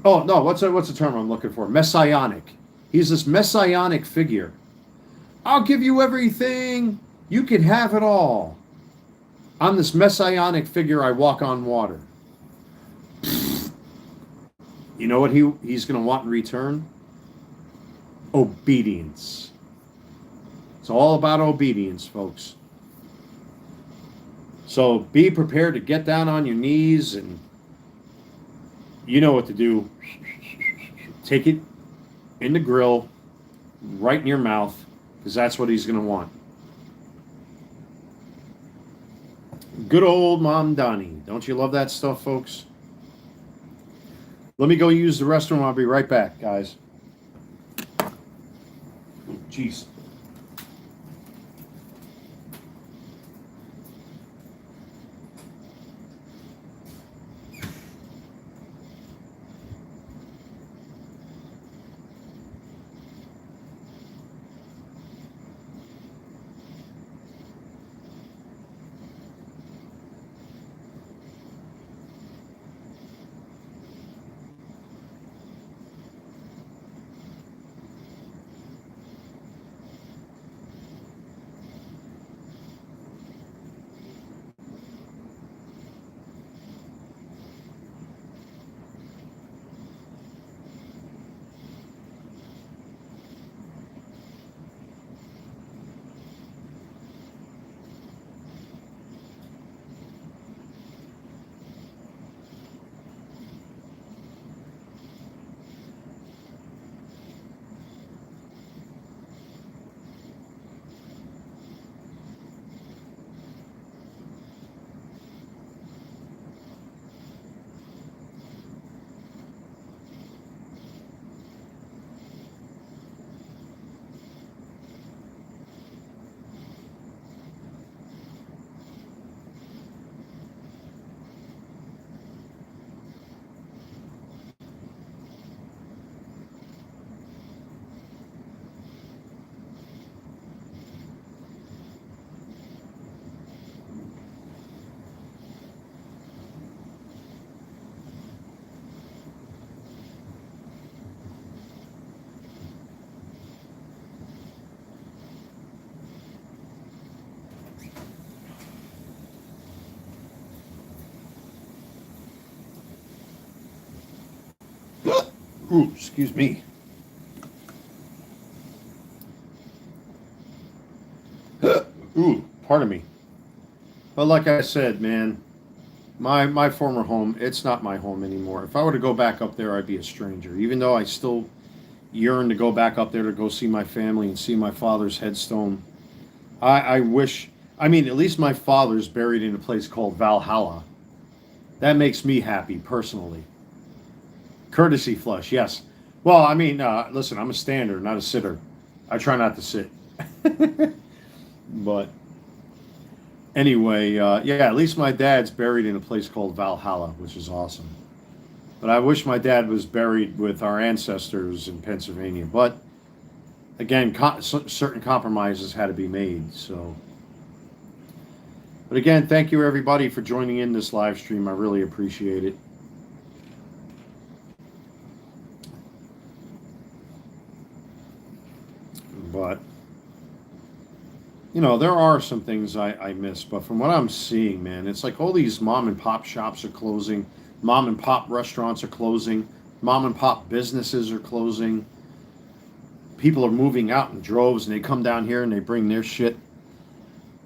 [SPEAKER 1] Oh, no, what's the term I'm looking for? Messianic. He's this messianic figure. I'll give you everything. You can have it all. I'm this messianic figure. I walk on water. You know what he's going to want in return? Obedience. It's all about obedience, folks. So be prepared to get down on your knees, and you know what to do. Take it in the grill, right in your mouth, because that's what he's going to want. Good old Mom Donnie. Don't you love that stuff, folks? Let me go use the restroom. I'll be right back, guys. Jeez. Ooh, excuse me. Ooh, pardon me. But like I said, man, my former home, it's not my home anymore. If I were to go back up there, I'd be a stranger. Even though I still yearn to go back up there to go see my family and see my father's headstone. I wish, I mean, at least my father's buried in a place called Valhalla. That makes me happy, personally. Courtesy flush, yes. Well, I mean, listen, I'm a stander, not a sitter. I try not to sit. But anyway, yeah, at least my dad's buried in a place called Valhalla, which is awesome. But I wish my dad was buried with our ancestors in Pennsylvania. But again, certain compromises had to be made. So, but again, thank you everybody for joining in this live stream. I really appreciate it. But you know, there are some things I miss, but from what I'm seeing, man, it's like all these mom and pop shops are closing, mom and pop restaurants are closing, mom and pop businesses are closing. People are moving out in droves, and they come down here and they bring their shit.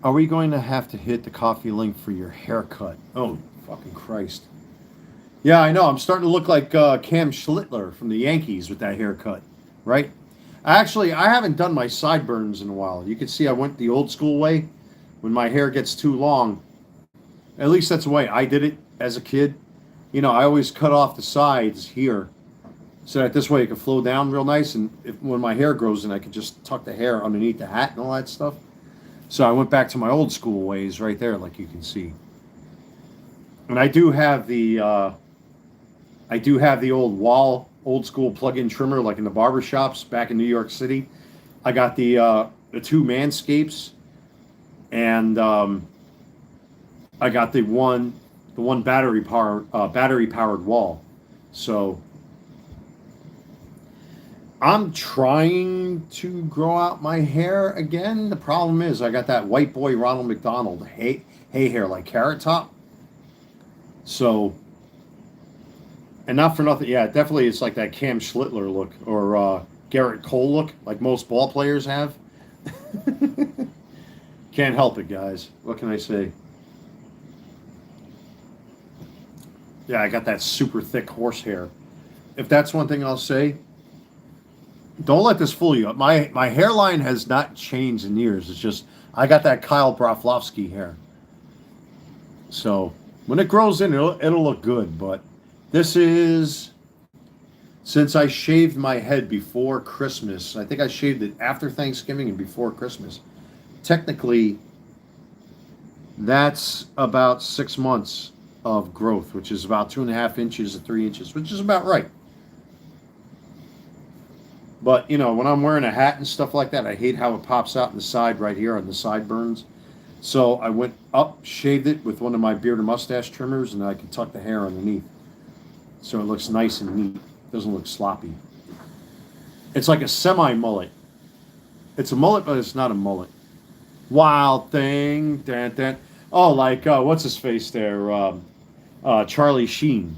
[SPEAKER 1] Are we going to have to hit the coffee link for your haircut? Oh, fucking Christ. Yeah, I know. I'm starting to look like Cam Schlittler from the Yankees with that haircut, right? Actually, I haven't done my sideburns in a while. You can see I went the old school way. When my hair gets too long, at least that's the way I did it as a kid. I always cut off the sides here so that this way it can flow down real nice. And when my hair grows in, I can just tuck the hair underneath the hat and all that stuff. So I went back to my old school ways right there, like you can see. And I do have the old school plug-in trimmer like in the barber shops back in New York City. I got the two Manscapes, and I got the one battery powered wall. So I'm trying to grow out my hair again. The problem is I got that white boy Ronald McDonald hay hair like Carrot Top. So, and not for nothing, yeah, definitely it's like that Cam Schlittler look or Garrett Cole look like most ball players have. Can't help it, guys. What can I say? Yeah, I got that super thick horsehair. If that's one thing I'll say, don't let this fool you. My hairline has not changed in years. It's just I got that Kyle Broflovsky hair. So when it grows in, it'll look good. But this is since I shaved my head before Christmas. I think I shaved it after Thanksgiving and before Christmas. Technically, that's about 6 months of growth, which is about 2.5 inches to 3 inches, which is about right. But when I'm wearing a hat and stuff like that, I hate how it pops out in the side right here on the sideburns. So I went up, shaved it with one of my beard and mustache trimmers, and I can tuck the hair underneath. So it looks nice and neat. Doesn't look sloppy. It's like a semi-mullet. It's a mullet, but it's not a mullet. Wild thing. Dun, dun. Oh, like, what's his face there? Charlie Sheen.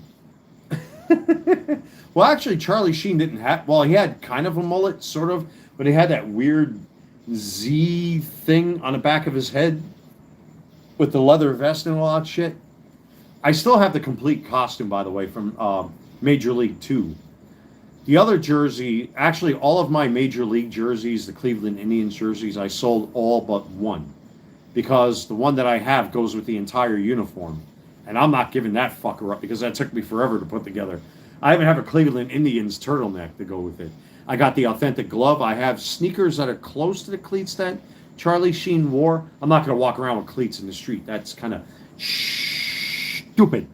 [SPEAKER 1] Well, actually, Charlie Sheen didn't have... Well, he had kind of a mullet, sort of, but he had that weird Z thing on the back of his head with the leather vest and all that shit. I still have the complete costume, by the way, from Major League 2. The other jersey, actually all of my Major League jerseys, the Cleveland Indians jerseys, I sold all but one. Because the one that I have goes with the entire uniform. And I'm not giving that fucker up because that took me forever to put together. I even have a Cleveland Indians turtleneck to go with it. I got the authentic glove. I have sneakers that are close to the cleats that Charlie Sheen wore. I'm not going to walk around with cleats in the street. That's kind of stupid.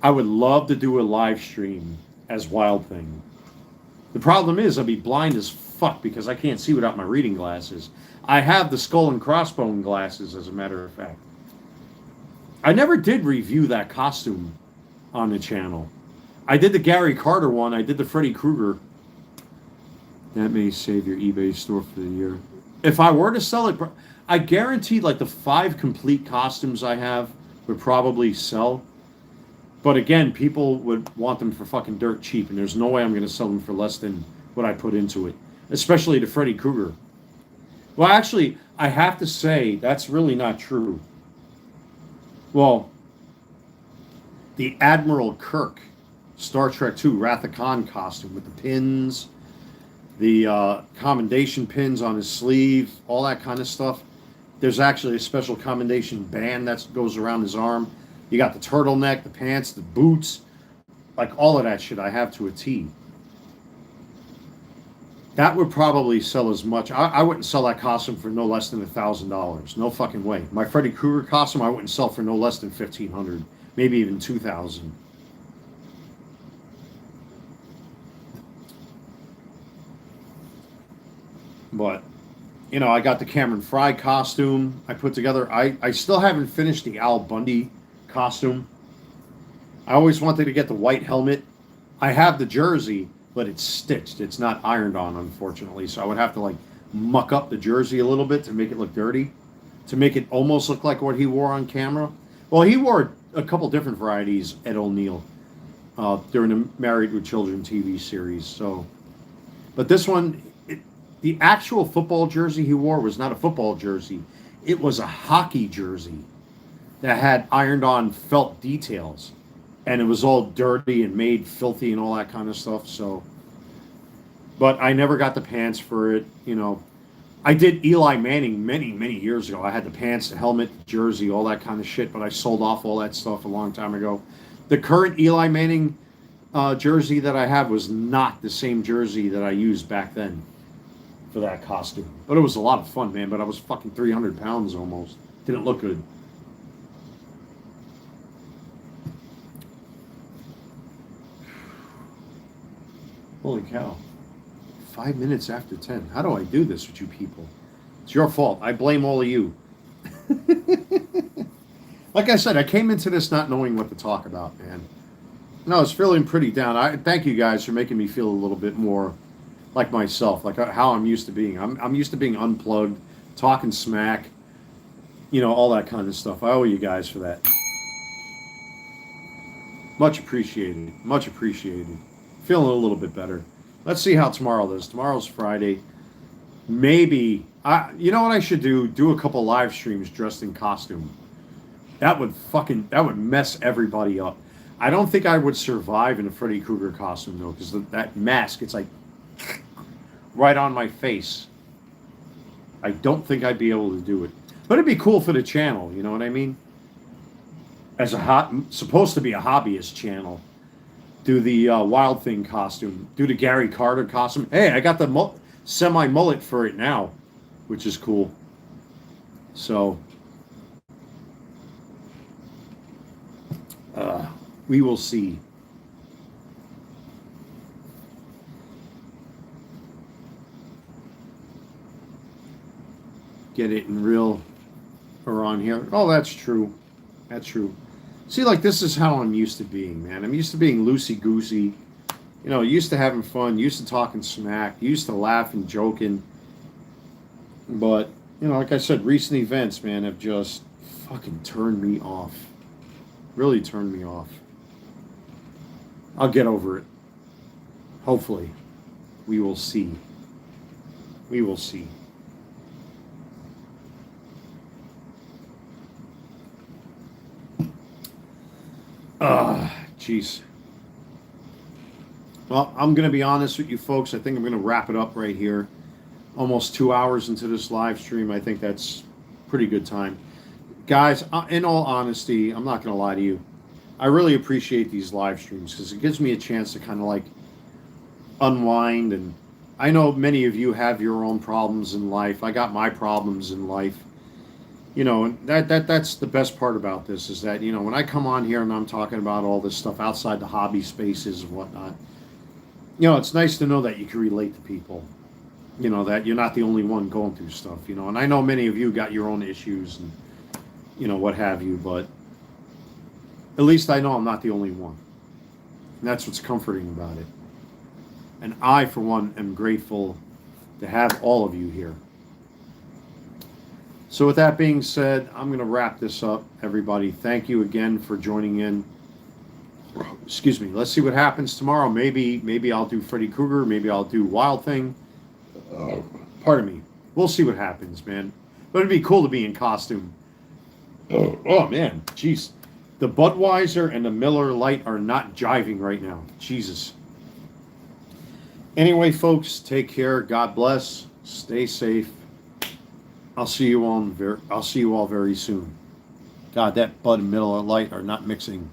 [SPEAKER 1] I would love to do a live stream as Wild Thing. The problem is I'll be blind as fuck because I can't see without my reading glasses. I have the skull and crossbone glasses, as a matter of fact. I never did review that costume on the channel. I did the Gary Carter one. I did the Freddy Krueger. That may save your eBay store for the year. If I were to sell it, I guarantee like the 5 complete costumes I have would probably sell. But again, people would want them for fucking dirt cheap, and there's no way I'm going to sell them for less than what I put into it. Especially the Freddy Krueger. Well, actually, I have to say that's really not true. Well, the Admiral Kirk Star Trek II Wrath of Khan costume with the pins, the commendation pins on his sleeve, all that kind of stuff. There's actually a special commendation band that goes around his arm. You got the turtleneck, the pants, the boots, like all of that shit I have to a T. That would probably sell as much. I wouldn't sell that costume for no less than $1,000. No fucking way. My Freddy Krueger costume I wouldn't sell for no less than $1,500, maybe even $2,000. But I got the Cameron Fry costume I put together. I still haven't finished the Al Bundy costume. I always wanted to get the white helmet. I have the jersey, but it's stitched. It's not ironed on, unfortunately. So I would have to like muck up the jersey a little bit to make it look dirty, to make it almost look like what he wore on camera. Well, he wore a couple different varieties, Ed O'Neill, during the Married with Children TV series. So, but this one, the actual football jersey he wore was not a football jersey. It was a hockey jersey that had ironed on felt details. And it was all dirty and made filthy and all that kind of stuff. So, but I never got the pants for it. I did Eli Manning many years ago. I had the pants, the helmet, the jersey, all that kind of shit, but I sold off all that stuff a long time ago. The current Eli Manning jersey that I have was not the same jersey that I used back then for that costume. But it was a lot of fun, man. But I was fucking 300 pounds almost. Didn't look good. Holy cow. 5 minutes after 10. How do I do this with you people? It's your fault. I blame all of you. Like I said, I came into this not knowing what to talk about, man. No, I was feeling pretty down. I thank you guys for making me feel a little bit more like myself, like how I'm used to being. I'm used to being unplugged, talking smack, all that kind of stuff. I owe you guys for that. Much appreciated. Much appreciated. Feeling a little bit better. Let's see how tomorrow does. Tomorrow's Friday. Maybe, you know what I should do? Do a couple live streams dressed in costume. That would mess everybody up. I don't think I would survive in a Freddy Krueger costume, though, because that mask, it's like right on my face. I don't think I'd be able to do it. But it'd be cool for the channel, you know what I mean? As supposed to be a hobbyist channel. Do the Wild Thing costume. Do the Gary Carter costume. Hey, I got the semi-mullet for it now, which is cool. So, we will see. Get it in real or on here. Oh, that's true. That's true. See, like, this is how I'm used to being, man. I'm used to being loosey-goosey. Used to having fun, used to talking smack, used to laughing, joking. But, like I said, recent events, man, have just fucking turned me off. Really turned me off. I'll get over it. Hopefully. We will see. We will see. Jeez. Well, I'm going to be honest with you folks. I think I'm going to wrap it up right here. Almost 2 hours into this live stream. I think that's pretty good time. Guys, in all honesty, I'm not going to lie to you. I really appreciate these live streams because it gives me a chance to kind of like unwind. And I know many of you have your own problems in life. I got my problems in life. And that's the best part about this is that, when I come on here and I'm talking about all this stuff outside the hobby spaces and whatnot, it's nice to know that you can relate to people, that you're not the only one going through stuff, and I know many of you got your own issues and, what have you, but at least I know I'm not the only one. And that's what's comforting about it. And I, for one, am grateful to have all of you here. So with that being said, I'm going to wrap this up, everybody. Thank you again for joining in. Excuse me. Let's see what happens tomorrow. Maybe I'll do Freddy Krueger. Maybe I'll do Wild Thing. Pardon me. We'll see what happens, man. But it'd be cool to be in costume. Oh man. Jeez. The Budweiser and the Miller Lite are not jiving right now. Jesus. Anyway, folks, take care. God bless. Stay safe. I'll see you all very soon. God, that Bud and Miller Lite are not mixing.